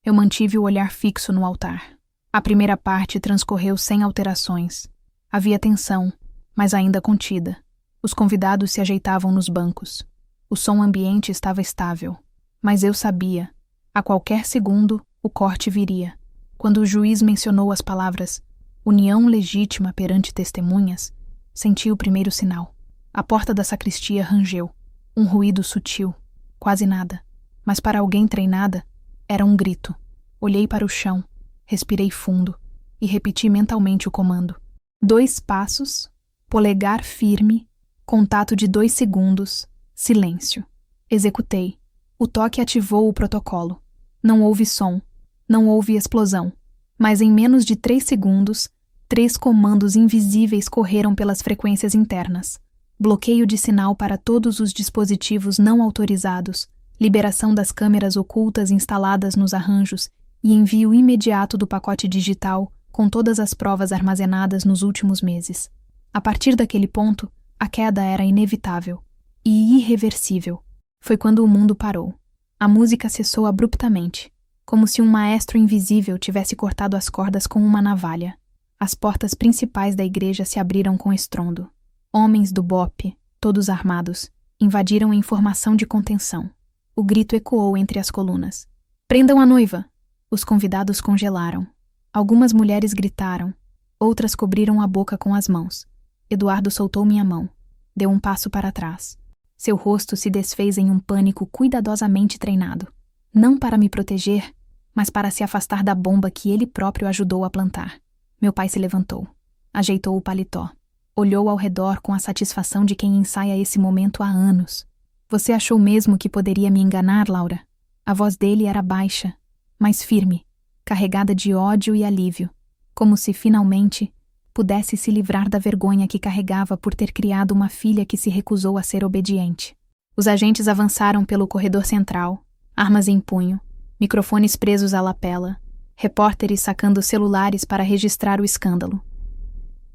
Eu mantive o olhar fixo no altar. A primeira parte transcorreu sem alterações. Havia tensão, mas ainda contida. Os convidados se ajeitavam nos bancos. O som ambiente estava estável. Mas eu sabia, a qualquer segundo, o corte viria. Quando o juiz mencionou as palavras união legítima perante testemunhas, senti o primeiro sinal. A porta da sacristia rangeu. Um ruído sutil. Quase nada. Mas para alguém treinada, era um grito. Olhei para o chão, respirei fundo e repeti mentalmente o comando. 2 passos, polegar firme, contato de 2 segundos, silêncio. Executei. O toque ativou o protocolo. Não houve som, não houve explosão, mas em menos de 3 segundos, 3 comandos invisíveis correram pelas frequências internas. Bloqueio de sinal para todos os dispositivos não autorizados, liberação das câmeras ocultas instaladas nos arranjos e envio imediato do pacote digital com todas as provas armazenadas nos últimos meses. A partir daquele ponto, a queda era inevitável e irreversível. Foi quando o mundo parou. A música cessou abruptamente, como se um maestro invisível tivesse cortado as cordas com uma navalha. As portas principais da igreja se abriram com estrondo. Homens do BOPE, todos armados, invadiram em formação de contenção. O grito ecoou entre as colunas. "Prendam a noiva!" Os convidados congelaram. Algumas mulheres gritaram, outras cobriram a boca com as mãos. Eduardo soltou minha mão. Deu um passo para trás. Seu rosto se desfez em um pânico cuidadosamente treinado. Não para me proteger, mas para se afastar da bomba que ele próprio ajudou a plantar. Meu pai se levantou. Ajeitou o paletó. Olhou ao redor com a satisfação de quem ensaia esse momento há anos. "Você achou mesmo que poderia me enganar, Laura?" A voz dele era baixa, mas firme, carregada de ódio e alívio, como se, finalmente, pudesse se livrar da vergonha que carregava por ter criado uma filha que se recusou a ser obediente. Os agentes avançaram pelo corredor central, armas em punho, microfones presos à lapela, repórteres sacando celulares para registrar o escândalo.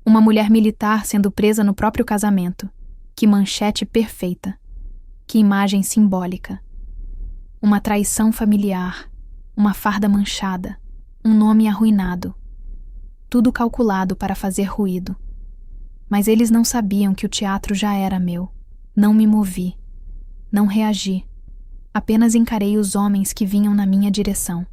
Uma mulher militar sendo presa no próprio casamento. Que manchete perfeita. Que imagem simbólica. Uma traição familiar, uma farda manchada, um nome arruinado. Tudo calculado para fazer ruído. Mas eles não sabiam que o teatro já era meu. Não me movi. Não reagi. Apenas encarei os homens que vinham na minha direção.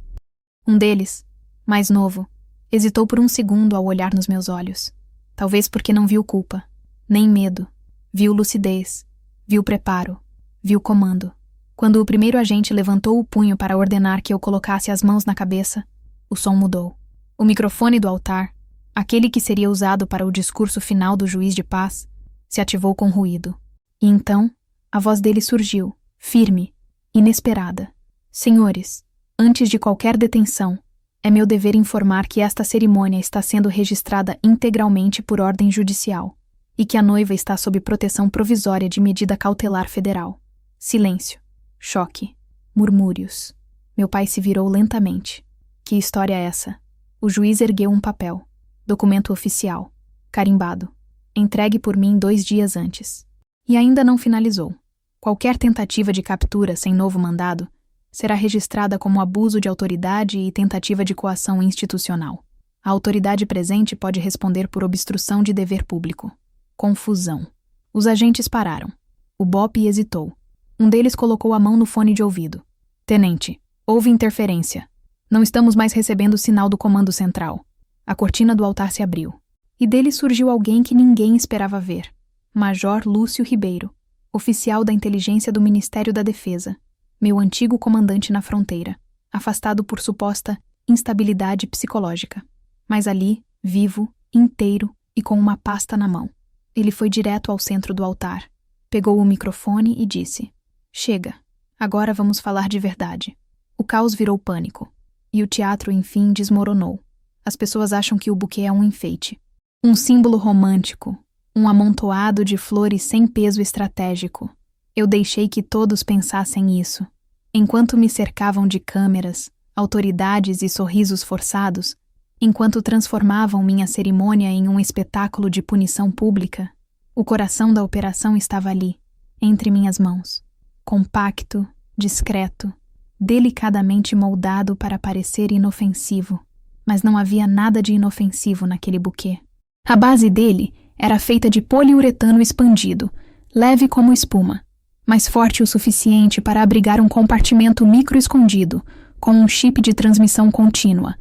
Um deles, mais novo, hesitou por um segundo ao olhar nos meus olhos. Talvez porque não viu culpa, nem medo. Viu lucidez, viu preparo, viu comando. Quando o primeiro agente levantou o punho para ordenar que eu colocasse as mãos na cabeça, o som mudou. O microfone do altar, aquele que seria usado para o discurso final do juiz de paz, se ativou com ruído. E então, a voz dele surgiu, firme, inesperada. "Senhores, antes de qualquer detenção, é meu dever informar que esta cerimônia está sendo registrada integralmente por ordem judicial e que a noiva está sob proteção provisória de medida cautelar federal." Silêncio. Choque. Murmúrios. Meu pai se virou lentamente. Que história é essa? O juiz ergueu um papel. Documento oficial. Carimbado. Entregue por mim 2 dias antes. E ainda não finalizou. Qualquer tentativa de captura sem novo mandado será registrada como abuso de autoridade e tentativa de coação institucional. A autoridade presente pode responder por obstrução de dever público. Confusão. Os agentes pararam. O BOPE hesitou. Um deles colocou a mão no fone de ouvido. "Tenente, houve interferência. Não estamos mais recebendo sinal do comando central." A cortina do altar se abriu. E dele surgiu alguém que ninguém esperava ver. Major Lúcio Ribeiro, oficial da inteligência do Ministério da Defesa, meu antigo comandante na fronteira, afastado por suposta instabilidade psicológica. Mas ali, vivo, inteiro e com uma pasta na mão. Ele foi direto ao centro do altar, pegou o microfone e disse: "Chega, agora vamos falar de verdade." O caos virou pânico. E o teatro, enfim, desmoronou. As pessoas acham que o buquê é um enfeite. Um símbolo romântico. Um amontoado de flores sem peso estratégico. Eu deixei que todos pensassem isso. Enquanto me cercavam de câmeras, autoridades e sorrisos forçados, enquanto transformavam minha cerimônia em um espetáculo de punição pública, o coração da operação estava ali, entre minhas mãos, compacto, discreto, delicadamente moldado para parecer inofensivo, mas não havia nada de inofensivo naquele buquê. A base dele era feita de poliuretano expandido, leve como espuma, mas forte o suficiente para abrigar um compartimento micro-escondido, com um chip de transmissão contínua,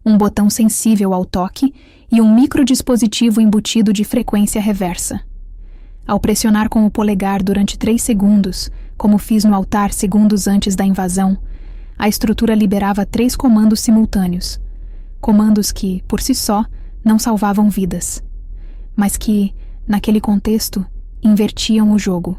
um botão sensível ao toque e um microdispositivo embutido de frequência reversa. Ao pressionar com o polegar durante 3 segundos, como fiz no altar segundos antes da invasão, a estrutura liberava 3 comandos simultâneos. Comandos que, por si só, não salvavam vidas, mas que, naquele contexto, invertiam o jogo.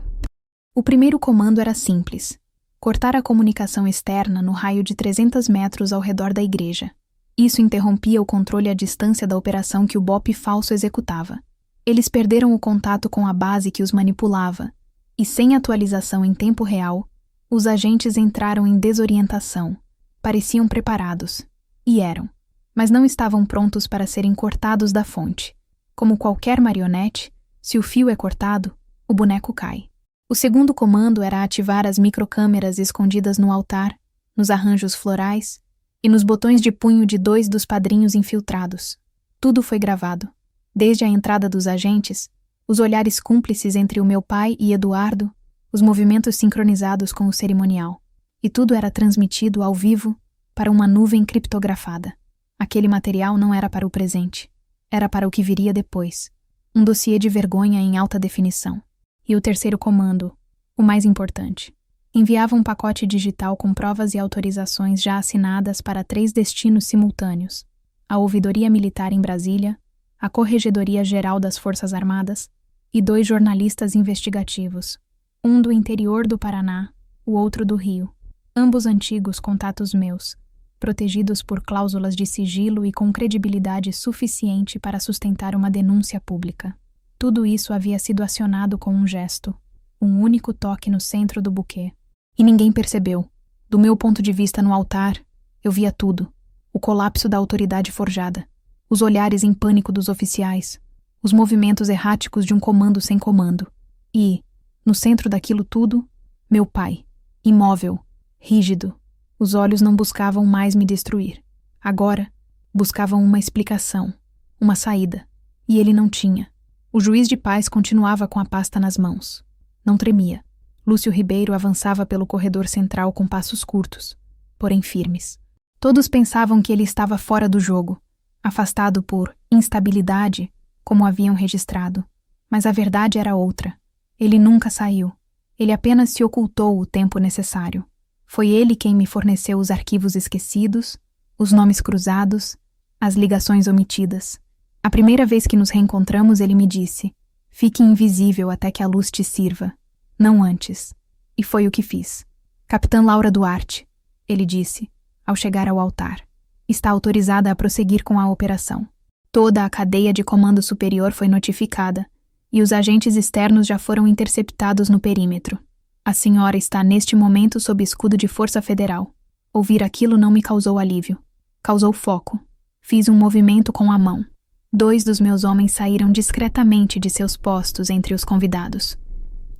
O primeiro comando era simples: cortar a comunicação externa no raio de 300 metros ao redor da igreja. Isso interrompia o controle à distância da operação que o BOP falso executava. Eles perderam o contato com a base que os manipulava, e sem atualização em tempo real, os agentes entraram em desorientação. Pareciam preparados, e eram, mas não estavam prontos para serem cortados da fonte. Como qualquer marionete, se o fio é cortado, o boneco cai. O segundo comando era ativar as microcâmeras escondidas no altar, nos arranjos florais e nos botões de punho de 2 dos padrinhos infiltrados. Tudo foi gravado. Desde a entrada dos agentes, os olhares cúmplices entre o meu pai e Eduardo, os movimentos sincronizados com o cerimonial. E tudo era transmitido ao vivo para uma nuvem criptografada. Aquele material não era para o presente. Era para o que viria depois. Um dossiê de vergonha em alta definição. E o terceiro comando, o mais importante, enviava um pacote digital com provas e autorizações já assinadas para 3 destinos simultâneos: a Ouvidoria Militar em Brasília, a Corregedoria Geral das Forças Armadas e 2 jornalistas investigativos, um do interior do Paraná, o outro do Rio, ambos antigos contatos meus, protegidos por cláusulas de sigilo e com credibilidade suficiente para sustentar uma denúncia pública. Tudo isso havia sido acionado com um gesto, um único toque no centro do buquê. E ninguém percebeu. Do meu ponto de vista no altar, eu via tudo. O colapso da autoridade forjada, os olhares em pânico dos oficiais, os movimentos erráticos de um comando sem comando. E, no centro daquilo tudo, meu pai, imóvel, rígido. Os olhos não buscavam mais me destruir. Agora, buscavam uma explicação, uma saída. E ele não tinha. O juiz de paz continuava com a pasta nas mãos. Não tremia. Lúcio Ribeiro avançava pelo corredor central com passos curtos, porém firmes. Todos pensavam que ele estava fora do jogo, afastado por instabilidade, como haviam registrado. Mas a verdade era outra. Ele nunca saiu. Ele apenas se ocultou o tempo necessário. Foi ele quem me forneceu os arquivos esquecidos, os nomes cruzados, as ligações omitidas. A primeira vez que nos reencontramos, ele me disse: "Fique invisível até que a luz te sirva, não antes." E foi o que fiz. "Capitã Laura Duarte", ele disse, ao chegar ao altar, "está autorizada a prosseguir com a operação. Toda a cadeia de comando superior foi notificada, e os agentes externos já foram interceptados no perímetro. A senhora está neste momento sob escudo de Força Federal." Ouvir aquilo não me causou alívio. Causou foco. Fiz um movimento com a mão. 2 dos meus homens saíram discretamente de seus postos entre os convidados.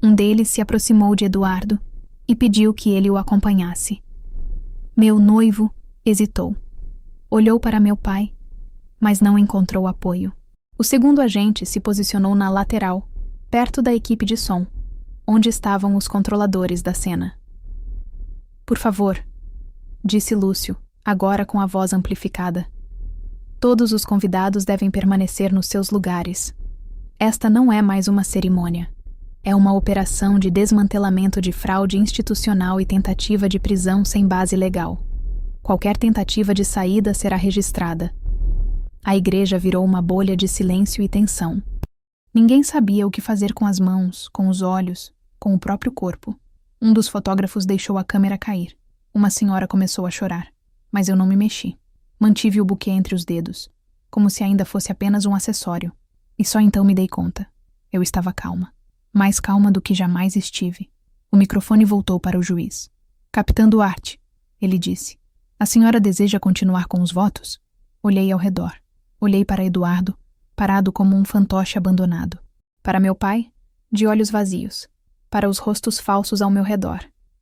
Um deles se aproximou de Eduardo e pediu que ele o acompanhasse. Meu noivo hesitou. Olhou para meu pai, mas não encontrou apoio. O segundo agente se posicionou na lateral, perto da equipe de som, onde estavam os controladores da cena. "Por favor", disse Lúcio, agora com a voz amplificada. "Todos os convidados devem permanecer nos seus lugares. Esta não é mais uma cerimônia. É uma operação de desmantelamento de fraude institucional e tentativa de prisão sem base legal. Qualquer tentativa de saída será registrada." A igreja virou uma bolha de silêncio e tensão. Ninguém sabia o que fazer com as mãos, com os olhos, com o próprio corpo. Um dos fotógrafos deixou a câmera cair. Uma senhora começou a chorar, mas eu não me mexi. Mantive o buquê entre os dedos, como se ainda fosse apenas um acessório. E só então me dei conta. Eu estava calma. Mais calma do que jamais estive. O microfone voltou para o juiz. Capitã Duarte, ele disse. A senhora deseja continuar com os votos? Olhei ao redor. Olhei para Eduardo, parado como um fantoche abandonado. Para meu pai, de olhos vazios. Para os rostos falsos ao meu redor.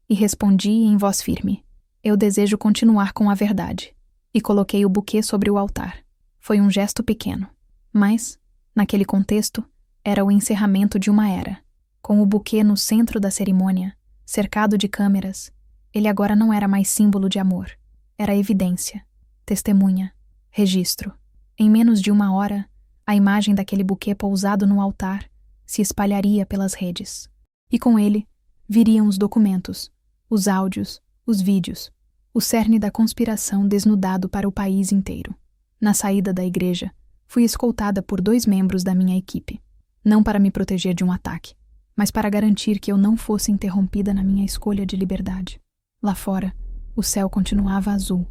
E respondi em voz firme. Eu desejo continuar com a verdade. E coloquei o buquê sobre o altar. Foi um gesto pequeno. Mas, naquele contexto, era o encerramento de uma era. Com o buquê no centro da cerimônia, cercado de câmeras, ele agora não era mais símbolo de amor. Era evidência, testemunha, registro. Em menos de uma hora, a imagem daquele buquê pousado no altar se espalharia pelas redes. E com ele, viriam os documentos, os áudios, os vídeos, o cerne da conspiração desnudado para o país inteiro. Na saída da igreja, fui escoltada por 2 membros da minha equipe. Não para me proteger de um ataque, mas para garantir que eu não fosse interrompida na minha escolha de liberdade. Lá fora, o céu continuava azul.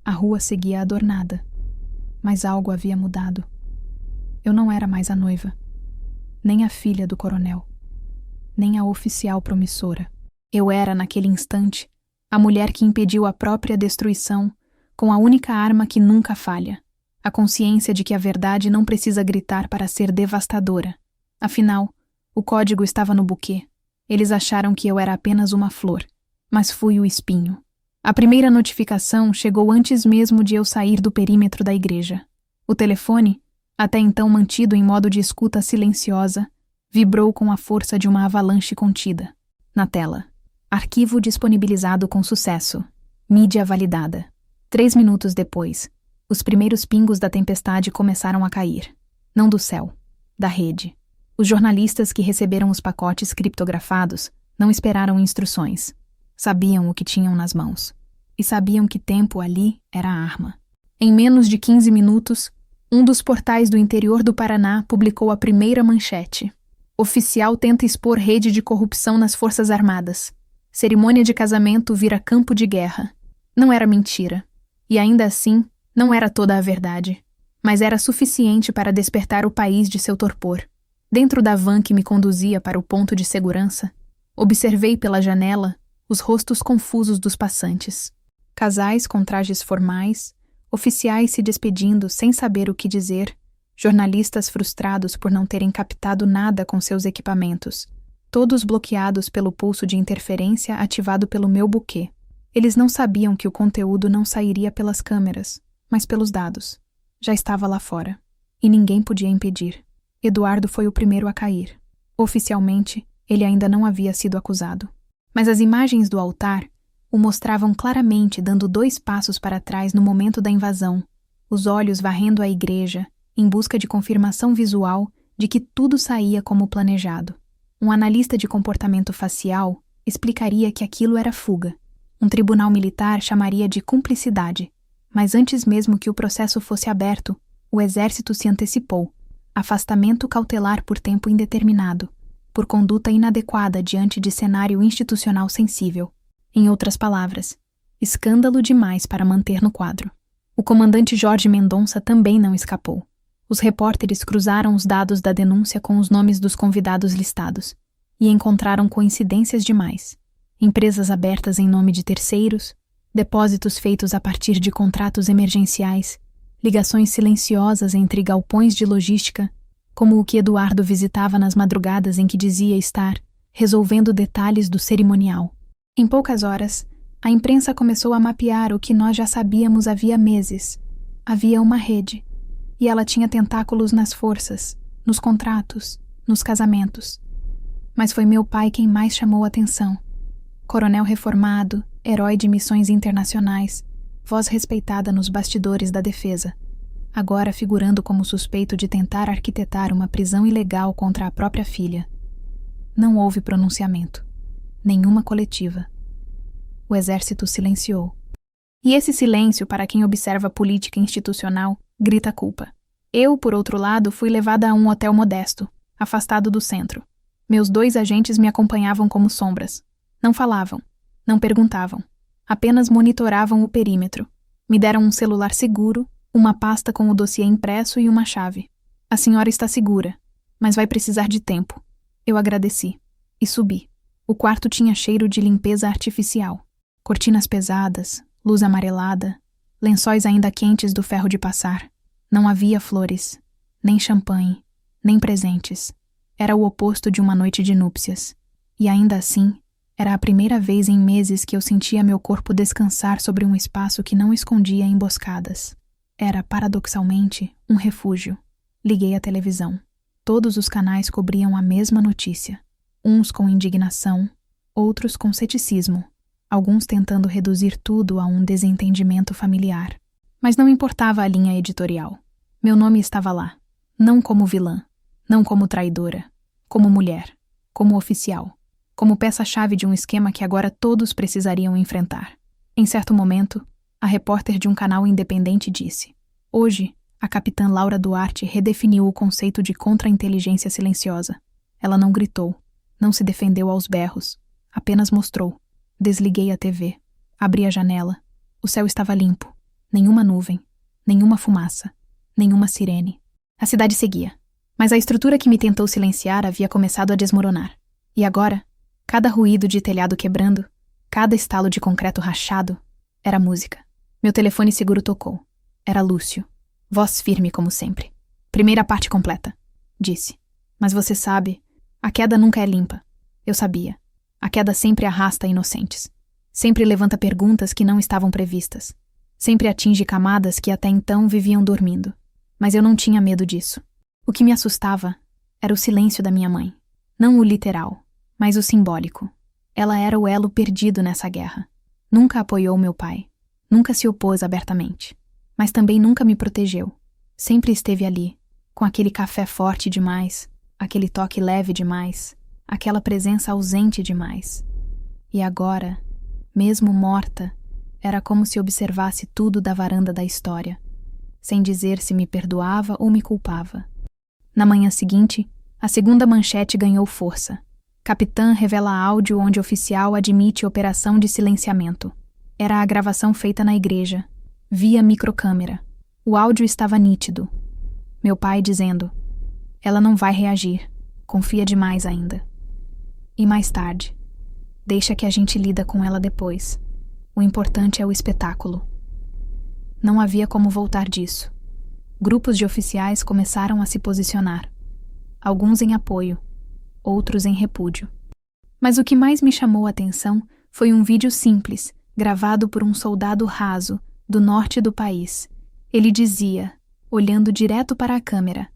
A rua seguia adornada, mas algo havia mudado. Eu não era mais a noiva, nem a filha do coronel, nem a oficial promissora. Eu era, naquele instante, a mulher que impediu a própria destruição com a única arma que nunca falha, a consciência de que a verdade não precisa gritar para ser devastadora. Afinal, o código estava no buquê. Eles acharam que eu era apenas uma flor, mas fui o espinho. A primeira notificação chegou antes mesmo de eu sair do perímetro da igreja. O telefone, até então mantido em modo de escuta silenciosa, vibrou com a força de uma avalanche contida. Na tela, arquivo disponibilizado com sucesso. Mídia validada. 3 minutos depois, os primeiros pingos da tempestade começaram a cair. Não do céu, da rede. Os jornalistas que receberam os pacotes criptografados não esperaram instruções. Sabiam o que tinham nas mãos. E sabiam que tempo ali era a arma. Em menos de 15 minutos, um dos portais do interior do Paraná publicou a primeira manchete. Oficial tenta expor rede de corrupção nas Forças Armadas. Cerimônia de casamento vira campo de guerra. Não era mentira. E ainda assim, não era toda a verdade. Mas era suficiente para despertar o país de seu torpor. Dentro da van que me conduzia para o ponto de segurança, observei pela janela os rostos confusos dos passantes. Casais com trajes formais, oficiais se despedindo sem saber o que dizer, jornalistas frustrados por não terem captado nada com seus equipamentos, todos bloqueados pelo pulso de interferência ativado pelo meu buquê. Eles não sabiam que o conteúdo não sairia pelas câmeras, mas pelos dados. Já estava lá fora. E ninguém podia impedir. Eduardo foi o primeiro a cair. Oficialmente, ele ainda não havia sido acusado. Mas as imagens do altar o mostravam claramente dando 2 passos para trás no momento da invasão, os olhos varrendo a igreja, em busca de confirmação visual de que tudo saía como planejado. Um analista de comportamento facial explicaria que aquilo era fuga. Um tribunal militar chamaria de cumplicidade. Mas antes mesmo que o processo fosse aberto, o exército se antecipou. Afastamento cautelar por tempo indeterminado, por conduta inadequada diante de cenário institucional sensível. Em outras palavras, escândalo demais para manter no quadro. O comandante Jorge Mendonça também não escapou. Os repórteres cruzaram os dados da denúncia com os nomes dos convidados listados e encontraram coincidências demais. Empresas abertas em nome de terceiros, depósitos feitos a partir de contratos emergenciais, ligações silenciosas entre galpões de logística, como o que Eduardo visitava nas madrugadas em que dizia estar resolvendo detalhes do cerimonial. Em poucas horas, a imprensa começou a mapear o que nós já sabíamos havia meses. Havia uma rede, e ela tinha tentáculos nas forças, nos contratos, nos casamentos. Mas foi meu pai quem mais chamou a atenção. Coronel reformado, herói de missões internacionais, voz respeitada nos bastidores da defesa, agora figurando como suspeito de tentar arquitetar uma prisão ilegal contra a própria filha. Não houve pronunciamento. Nenhuma coletiva. O exército silenciou. E esse silêncio, para quem observa a política institucional, grita culpa. Eu, por outro lado, fui levada a um hotel modesto, afastado do centro. Meus 2 agentes me acompanhavam como sombras. Não falavam, não perguntavam. Apenas monitoravam o perímetro. Me deram um celular seguro, uma pasta com o dossiê impresso e uma chave. A senhora está segura, mas vai precisar de tempo. Eu agradeci. E subi. O quarto tinha cheiro de limpeza artificial. Cortinas pesadas, luz amarelada, lençóis ainda quentes do ferro de passar. Não havia flores, nem champanhe, nem presentes. Era o oposto de uma noite de núpcias. E ainda assim, era a primeira vez em meses que eu sentia meu corpo descansar sobre um espaço que não escondia emboscadas. Era, paradoxalmente, um refúgio. Liguei a televisão. Todos os canais cobriam a mesma notícia. Uns com indignação, outros com ceticismo, alguns tentando reduzir tudo a um desentendimento familiar. Mas não importava a linha editorial. Meu nome estava lá, não como vilã, não como traidora, como mulher, como oficial, como peça-chave de um esquema que agora todos precisariam enfrentar. Em certo momento, a repórter de um canal independente disse: "Hoje, a capitã Laura Duarte redefiniu o conceito de contra-inteligência silenciosa. Ela não gritou, não se defendeu aos berros, apenas mostrou. Desliguei a TV, abri a janela. O céu estava limpo. Nenhuma nuvem, nenhuma fumaça, nenhuma sirene. A cidade seguia, mas a estrutura que me tentou silenciar havia começado a desmoronar. E agora, cada ruído de telhado quebrando, cada estalo de concreto rachado, era música. Meu telefone seguro tocou. Era Lúcio. Voz firme como sempre. "Primeira parte completa", disse. "Mas você sabe, a queda nunca é limpa." Eu sabia. A queda sempre arrasta inocentes. Sempre levanta perguntas que não estavam previstas. Sempre atinge camadas que até então viviam dormindo. Mas eu não tinha medo disso. O que me assustava era o silêncio da minha mãe. Não o literal, mas o simbólico. Ela era o elo perdido nessa guerra. Nunca apoiou meu pai. Nunca se opôs abertamente. Mas também nunca me protegeu. Sempre esteve ali, com aquele café forte demais, aquele toque leve demais, aquela presença ausente demais. E agora, mesmo morta, era como se observasse tudo da varanda da história, sem dizer se me perdoava ou me culpava. Na manhã seguinte, a segunda manchete ganhou força. Capitã revela áudio onde oficial admite operação de silenciamento. Era a gravação feita na igreja, via microcâmera. O áudio estava nítido. Meu pai dizendo: "Ela não vai reagir, confia demais ainda." E mais tarde: "Deixa que a gente lida com ela depois. O importante é o espetáculo." Não havia como voltar disso. Grupos de oficiais começaram a se posicionar. Alguns em apoio, outros em repúdio. Mas o que mais me chamou a atenção foi um vídeo simples, gravado por um soldado raso, do norte do país. Ele dizia, olhando direto para a câmera: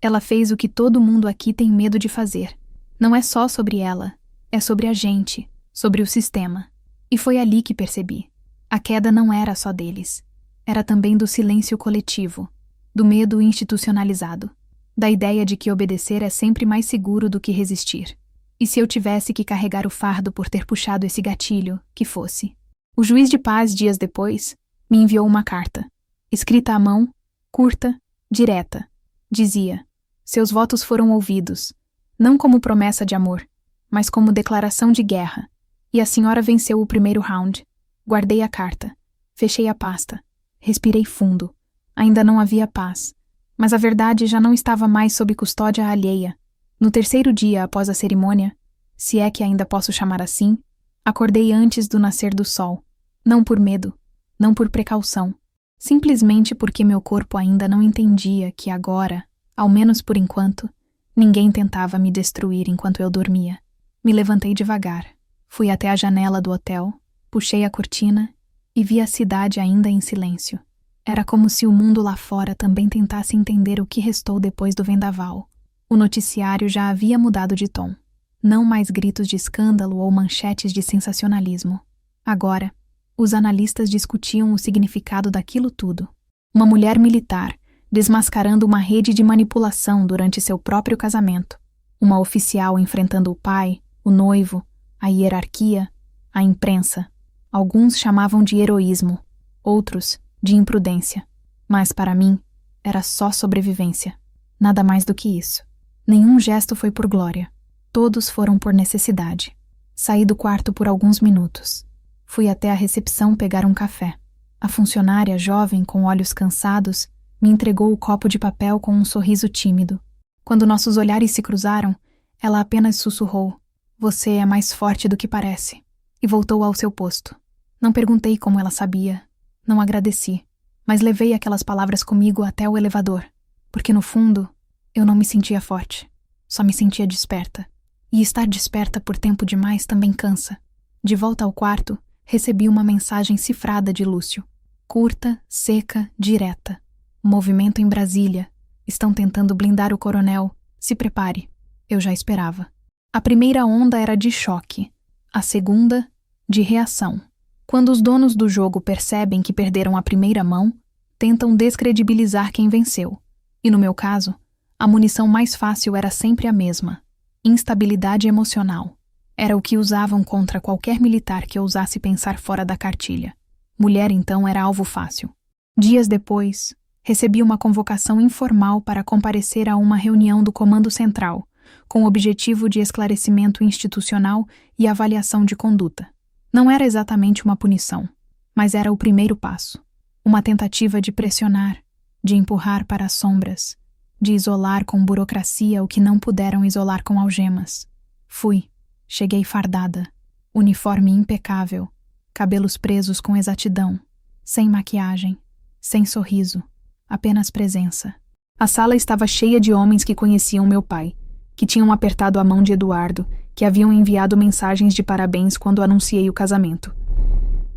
"Ela fez o que todo mundo aqui tem medo de fazer. Não é só sobre ela, é sobre a gente, sobre o sistema." E foi ali que percebi. A queda não era só deles. Era também do silêncio coletivo, do medo institucionalizado, da ideia de que obedecer é sempre mais seguro do que resistir. E se eu tivesse que carregar o fardo por ter puxado esse gatilho, que fosse. O juiz de paz, dias depois, me enviou uma carta, escrita à mão, curta, direta. Dizia: "Seus votos foram ouvidos, não como promessa de amor, mas como declaração de guerra. E a senhora venceu o primeiro round." Guardei a carta, fechei a pasta, respirei fundo. Ainda não havia paz, mas a verdade já não estava mais sob custódia alheia. No terceiro dia após a cerimônia, se é que ainda posso chamar assim, acordei antes do nascer do sol. Não por medo, não por precaução, simplesmente porque meu corpo ainda não entendia que agora, ao menos por enquanto, ninguém tentava me destruir enquanto eu dormia. Me levantei devagar, fui até a janela do hotel, puxei a cortina e vi a cidade ainda em silêncio. Era como se o mundo lá fora também tentasse entender o que restou depois do vendaval. O noticiário já havia mudado de tom. Não mais gritos de escândalo ou manchetes de sensacionalismo. Agora, os analistas discutiam o significado daquilo tudo. Uma mulher militar, desmascarando uma rede de manipulação durante seu próprio casamento. Uma oficial enfrentando o pai, o noivo, a hierarquia, a imprensa. Alguns chamavam de heroísmo, outros de imprudência. Mas para mim, era só sobrevivência. Nada mais do que isso. Nenhum gesto foi por glória. Todos foram por necessidade. Saí do quarto por alguns minutos. Fui até a recepção pegar um café. A funcionária, jovem, com olhos cansados, me entregou o copo de papel com um sorriso tímido. Quando nossos olhares se cruzaram, ela apenas sussurrou: Você é mais forte do que parece. E voltou ao seu posto. Não perguntei como ela sabia. Não agradeci. Mas levei aquelas palavras comigo até o elevador. Porque no fundo, eu não me sentia forte. Só me sentia desperta. E estar desperta por tempo demais também cansa. De volta ao quarto, recebi uma mensagem cifrada de Lúcio. Curta, seca, direta. Movimento em Brasília. Estão tentando blindar o coronel. Se prepare. Eu já esperava. A primeira onda era de choque. A segunda, de reação. Quando os donos do jogo percebem que perderam a primeira mão, tentam descredibilizar quem venceu. E no meu caso, a munição mais fácil era sempre a mesma. Instabilidade emocional. Era o que usavam contra qualquer militar que ousasse pensar fora da cartilha. Mulher, então, era alvo fácil. Dias depois, recebi uma convocação informal para comparecer a uma reunião do Comando Central, com o objetivo de esclarecimento institucional e avaliação de conduta. Não era exatamente uma punição, mas era o primeiro passo. Uma tentativa de pressionar, de empurrar para as sombras, de isolar com burocracia o que não puderam isolar com algemas. Fui. Cheguei fardada, uniforme impecável, cabelos presos com exatidão, sem maquiagem, sem sorriso, apenas presença. A sala estava cheia de homens que conheciam meu pai, que tinham apertado a mão de Eduardo, que haviam enviado mensagens de parabéns quando anunciei o casamento.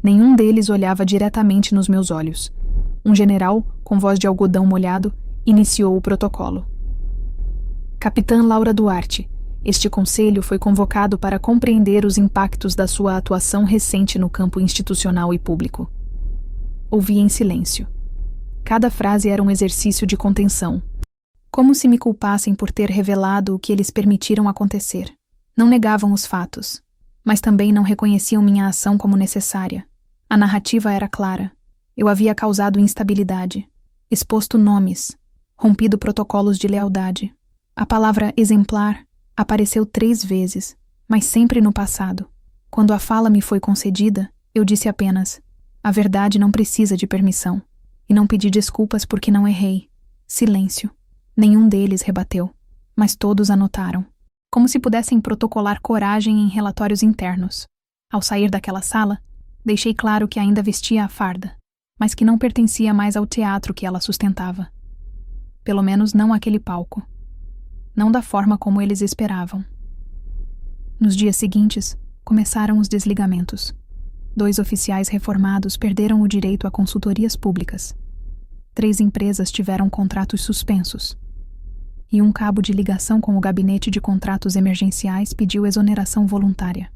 Nenhum deles olhava diretamente nos meus olhos. Um general, com voz de algodão molhado, iniciou o protocolo. Capitã Laura Duarte, este conselho foi convocado para compreender os impactos da sua atuação recente no campo institucional e público. Ouvi em silêncio. Cada frase era um exercício de contenção. Como se me culpassem por ter revelado o que eles permitiram acontecer. Não negavam os fatos, mas também não reconheciam minha ação como necessária. A narrativa era clara. Eu havia causado instabilidade, exposto nomes, rompido protocolos de lealdade. A palavra exemplar apareceu 3 vezes, mas sempre no passado. Quando a fala me foi concedida, eu disse apenas: a verdade não precisa de permissão. E não pedi desculpas porque não errei. Silêncio. Nenhum deles rebateu, mas todos anotaram, como se pudessem protocolar coragem em relatórios internos. Ao sair daquela sala, deixei claro que ainda vestia a farda, mas que não pertencia mais ao teatro que ela sustentava. Pelo menos não àquele palco. Não da forma como eles esperavam. Nos dias seguintes, começaram os desligamentos. 2 oficiais reformados perderam o direito a consultorias públicas. 3 empresas tiveram contratos suspensos. E um cabo de ligação com o gabinete de contratos emergenciais pediu exoneração voluntária.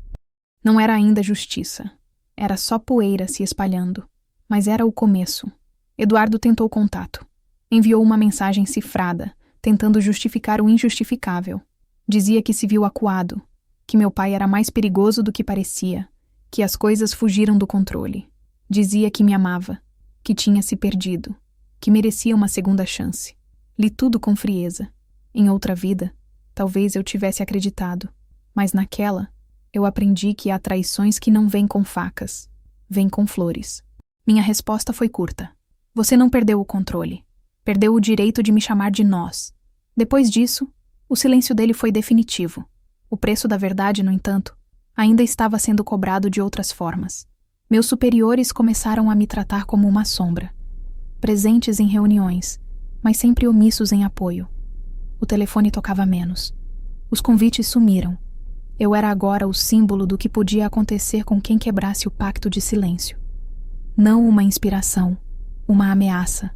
Não era ainda justiça. Era só poeira se espalhando. Mas era o começo. Eduardo tentou contato. Enviou uma mensagem cifrada, tentando justificar o injustificável. Dizia que se viu acuado, que meu pai era mais perigoso do que parecia, que as coisas fugiram do controle. Dizia que me amava, que tinha se perdido, que merecia uma segunda chance. Li tudo com frieza. Em outra vida, talvez eu tivesse acreditado, mas naquela, eu aprendi que há traições que não vêm com facas, vêm com flores. Minha resposta foi curta. Você não perdeu o controle. Perdeu o direito de me chamar de nós. Depois disso, o silêncio dele foi definitivo. O preço da verdade, no entanto, ainda estava sendo cobrado de outras formas. Meus superiores começaram a me tratar como uma sombra. Presentes em reuniões, mas sempre omissos em apoio. O telefone tocava menos. Os convites sumiram. Eu era agora o símbolo do que podia acontecer com quem quebrasse o pacto de silêncio. Não uma inspiração, uma ameaça.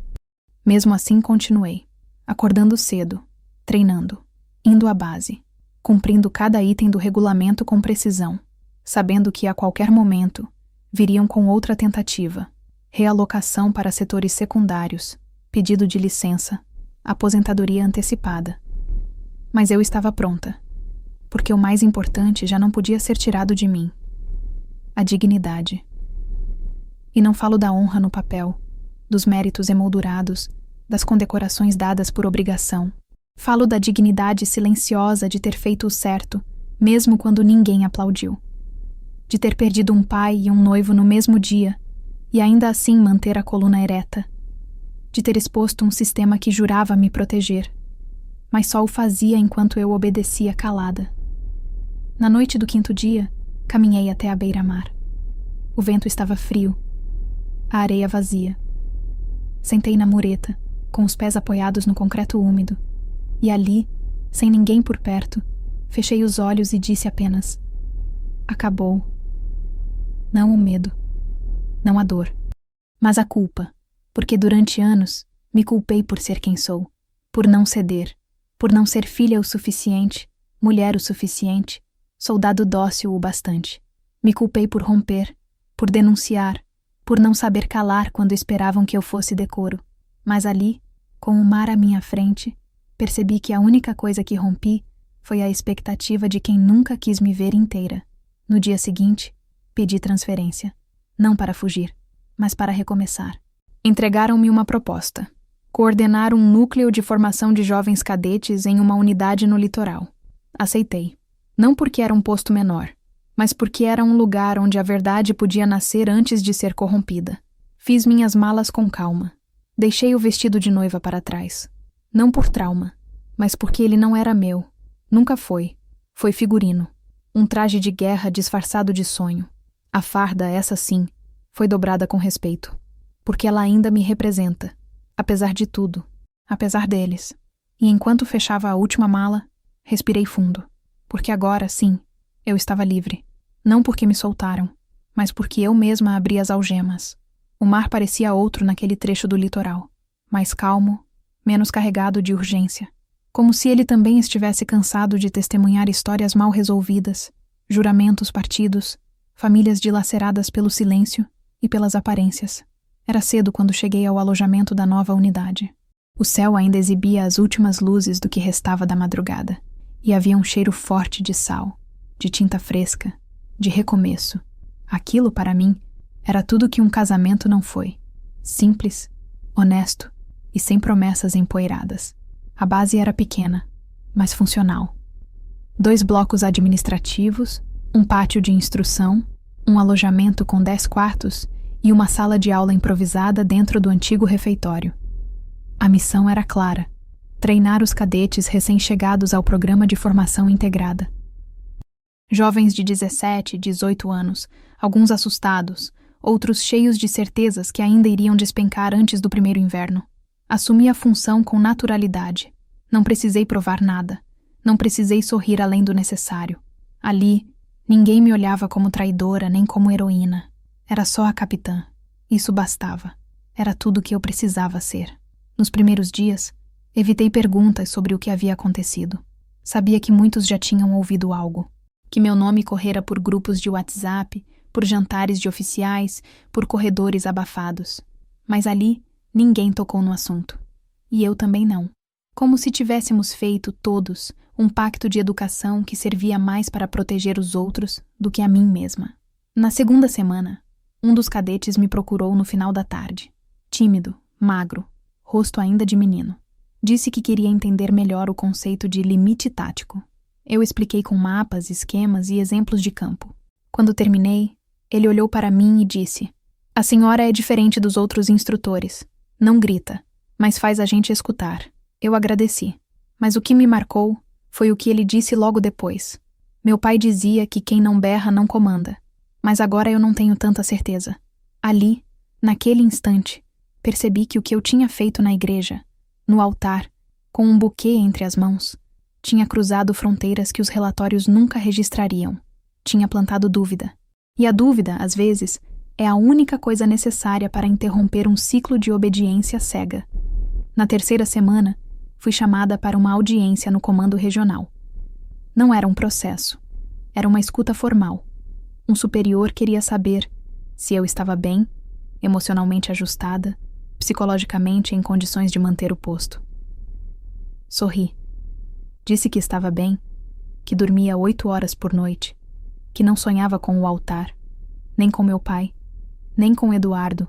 Mesmo assim, continuei, acordando cedo, treinando, indo à base, cumprindo cada item do regulamento com precisão, sabendo que a qualquer momento viriam com outra tentativa, realocação para setores secundários, pedido de licença, aposentadoria antecipada. Mas eu estava pronta, porque o mais importante já não podia ser tirado de mim: a dignidade. E não falo da honra no papel, dos méritos emoldurados, das condecorações dadas por obrigação. Falo da dignidade silenciosa de ter feito o certo, mesmo quando ninguém aplaudiu. De ter perdido um pai e um noivo no mesmo dia, e ainda assim manter a coluna ereta. De ter exposto um sistema que jurava me proteger, mas só o fazia enquanto eu obedecia calada. Na noite do 5º dia, caminhei até a beira-mar. O vento estava frio, a areia vazia. Sentei na mureta, com os pés apoiados no concreto úmido, e ali, sem ninguém por perto, fechei os olhos e disse apenas: acabou. Não o medo, não a dor, mas a culpa, porque durante anos me culpei por ser quem sou, por não ceder, por não ser filha o suficiente, mulher o suficiente, soldado dócil o bastante. Me culpei por romper, por denunciar, por não saber calar quando esperavam que eu fosse decoro. Mas ali, com o mar à minha frente, percebi que a única coisa que rompi foi a expectativa de quem nunca quis me ver inteira. No dia seguinte, pedi transferência, não para fugir, mas para recomeçar. Entregaram-me uma proposta: coordenar um núcleo de formação de jovens cadetes em uma unidade no litoral. Aceitei. Não porque era um posto menor, mas porque era um lugar onde a verdade podia nascer antes de ser corrompida. Fiz minhas malas com calma. Deixei o vestido de noiva para trás. Não por trauma, mas porque ele não era meu. Nunca foi. Foi figurino. Um traje de guerra disfarçado de sonho. A farda, essa sim, foi dobrada com respeito. Porque ela ainda me representa. Apesar de tudo. Apesar deles. E enquanto fechava a última mala, respirei fundo. Porque agora, sim, eu estava livre. Não porque me soltaram, mas porque eu mesma abri as algemas. O mar parecia outro naquele trecho do litoral. Mais calmo, menos carregado de urgência. Como se ele também estivesse cansado de testemunhar histórias mal resolvidas, juramentos partidos, famílias dilaceradas pelo silêncio e pelas aparências. Era cedo quando cheguei ao alojamento da nova unidade. O céu ainda exibia as últimas luzes do que restava da madrugada, e havia um cheiro forte de sal, de tinta fresca, de recomeço. Aquilo, para mim, era tudo que um casamento não foi. Simples, honesto e sem promessas empoeiradas. A base era pequena, mas funcional. 2 blocos administrativos, um pátio de instrução, um alojamento com 10 quartos e uma sala de aula improvisada dentro do antigo refeitório. A missão era clara: treinar os cadetes recém-chegados ao programa de formação integrada. Jovens de 17, 18 anos, alguns assustados, outros cheios de certezas que ainda iriam despencar antes do primeiro inverno. Assumi a função com naturalidade. Não precisei provar nada. Não precisei sorrir além do necessário. Ali, ninguém me olhava como traidora nem como heroína. Era só a capitã. Isso bastava. Era tudo o que eu precisava ser. Nos primeiros dias, evitei perguntas sobre o que havia acontecido. Sabia que muitos já tinham ouvido algo. Que meu nome correra por grupos de WhatsApp, por jantares de oficiais, por corredores abafados. Mas ali, ninguém tocou no assunto. E eu também não. Como se tivéssemos feito, todos, um pacto de educação que servia mais para proteger os outros do que a mim mesma. Na segunda semana, um dos cadetes me procurou no final da tarde. Tímido, magro, rosto ainda de menino. Disse que queria entender melhor o conceito de limite tático. Eu expliquei com mapas, esquemas e exemplos de campo. Quando terminei, ele olhou para mim e disse: "A senhora é diferente dos outros instrutores. Não grita, mas faz a gente escutar." Eu agradeci. Mas o que me marcou foi o que ele disse logo depois. Meu pai dizia que quem não berra não comanda. Mas agora eu não tenho tanta certeza. Ali, naquele instante, percebi que o que eu tinha feito na igreja, no altar, com um buquê entre as mãos, tinha cruzado fronteiras que os relatórios nunca registrariam. Tinha plantado dúvida. E a dúvida, às vezes, é a única coisa necessária para interromper um ciclo de obediência cega. Na terceira semana, fui chamada para uma audiência no comando regional. Não era um processo. Era uma escuta formal. Um superior queria saber se eu estava bem, emocionalmente ajustada, psicologicamente em condições de manter o posto. Sorri. Disse que estava bem, que dormia 8 horas por noite, que não sonhava com o altar, nem com meu pai, nem com Eduardo,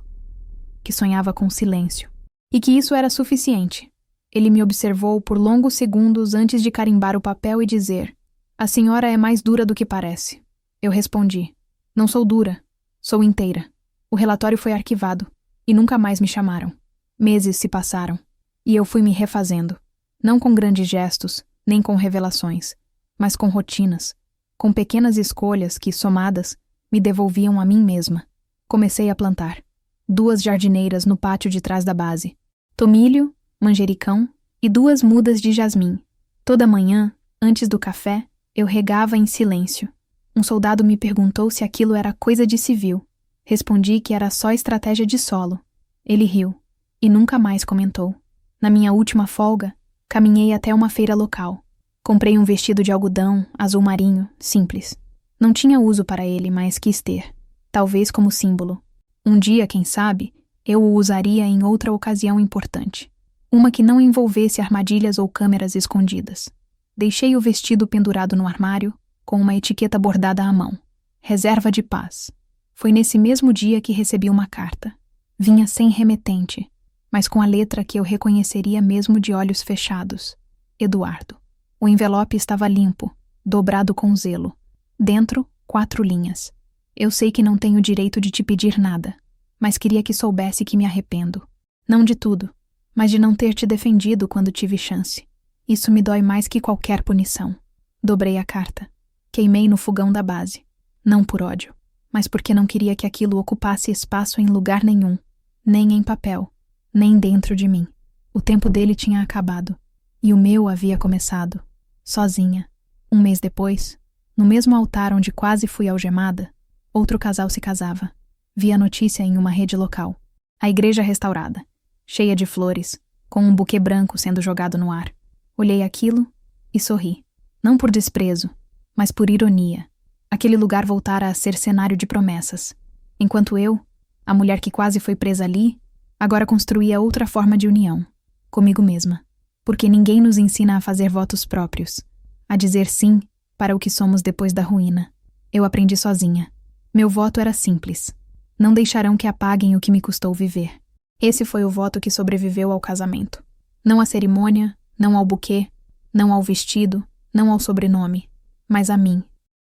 que sonhava com silêncio, e que isso era suficiente. Ele me observou por longos segundos antes de carimbar o papel e dizer: "A senhora é mais dura do que parece." Eu respondi: "Não sou dura, sou inteira." O relatório foi arquivado, e nunca mais me chamaram. Meses se passaram, e eu fui me refazendo, não com grandes gestos, nem com revelações, mas com rotinas, com pequenas escolhas que, somadas, me devolviam a mim mesma. Comecei a plantar 2 jardineiras no pátio de trás da base, tomilho, manjericão e 2 mudas de jasmim. Toda manhã, antes do café, eu regava em silêncio. Um soldado me perguntou se aquilo era coisa de civil. Respondi que era só estratégia de solo. Ele riu e nunca mais comentou. Na minha última folga, caminhei até uma feira local. Comprei um vestido de algodão, azul marinho, simples. Não tinha uso para ele, mas quis ter. Talvez como símbolo. Um dia, quem sabe, eu o usaria em outra ocasião importante. Uma que não envolvesse armadilhas ou câmeras escondidas. Deixei o vestido pendurado no armário, com uma etiqueta bordada à mão. Reserva de paz. Foi nesse mesmo dia que recebi uma carta. Vinha sem remetente, mas com a letra que eu reconheceria mesmo de olhos fechados. Eduardo. O envelope estava limpo, dobrado com zelo. Dentro, 4 linhas. Eu sei que não tenho direito de te pedir nada, mas queria que soubesse que me arrependo. Não de tudo, mas de não ter te defendido quando tive chance. Isso me dói mais que qualquer punição. Dobrei a carta. Queimei no fogão da base. Não por ódio, mas porque não queria que aquilo ocupasse espaço em lugar nenhum, nem em papel, nem dentro de mim. O tempo dele tinha acabado, e o meu havia começado, sozinha. 1 mês depois, no mesmo altar onde quase fui algemada, outro casal se casava. Vi a notícia em uma rede local. A igreja restaurada, cheia de flores, com um buquê branco sendo jogado no ar. Olhei aquilo e sorri. Não por desprezo, mas por ironia. Aquele lugar voltara a ser cenário de promessas. Enquanto eu, a mulher que quase foi presa ali, agora construía outra forma de união. Comigo mesma. Porque ninguém nos ensina a fazer votos próprios. A dizer sim para o que somos depois da ruína. Eu aprendi sozinha. Meu voto era simples. Não deixarão que apaguem o que me custou viver. Esse foi o voto que sobreviveu ao casamento. Não à cerimônia, não ao buquê, não ao vestido, não ao sobrenome, mas a mim.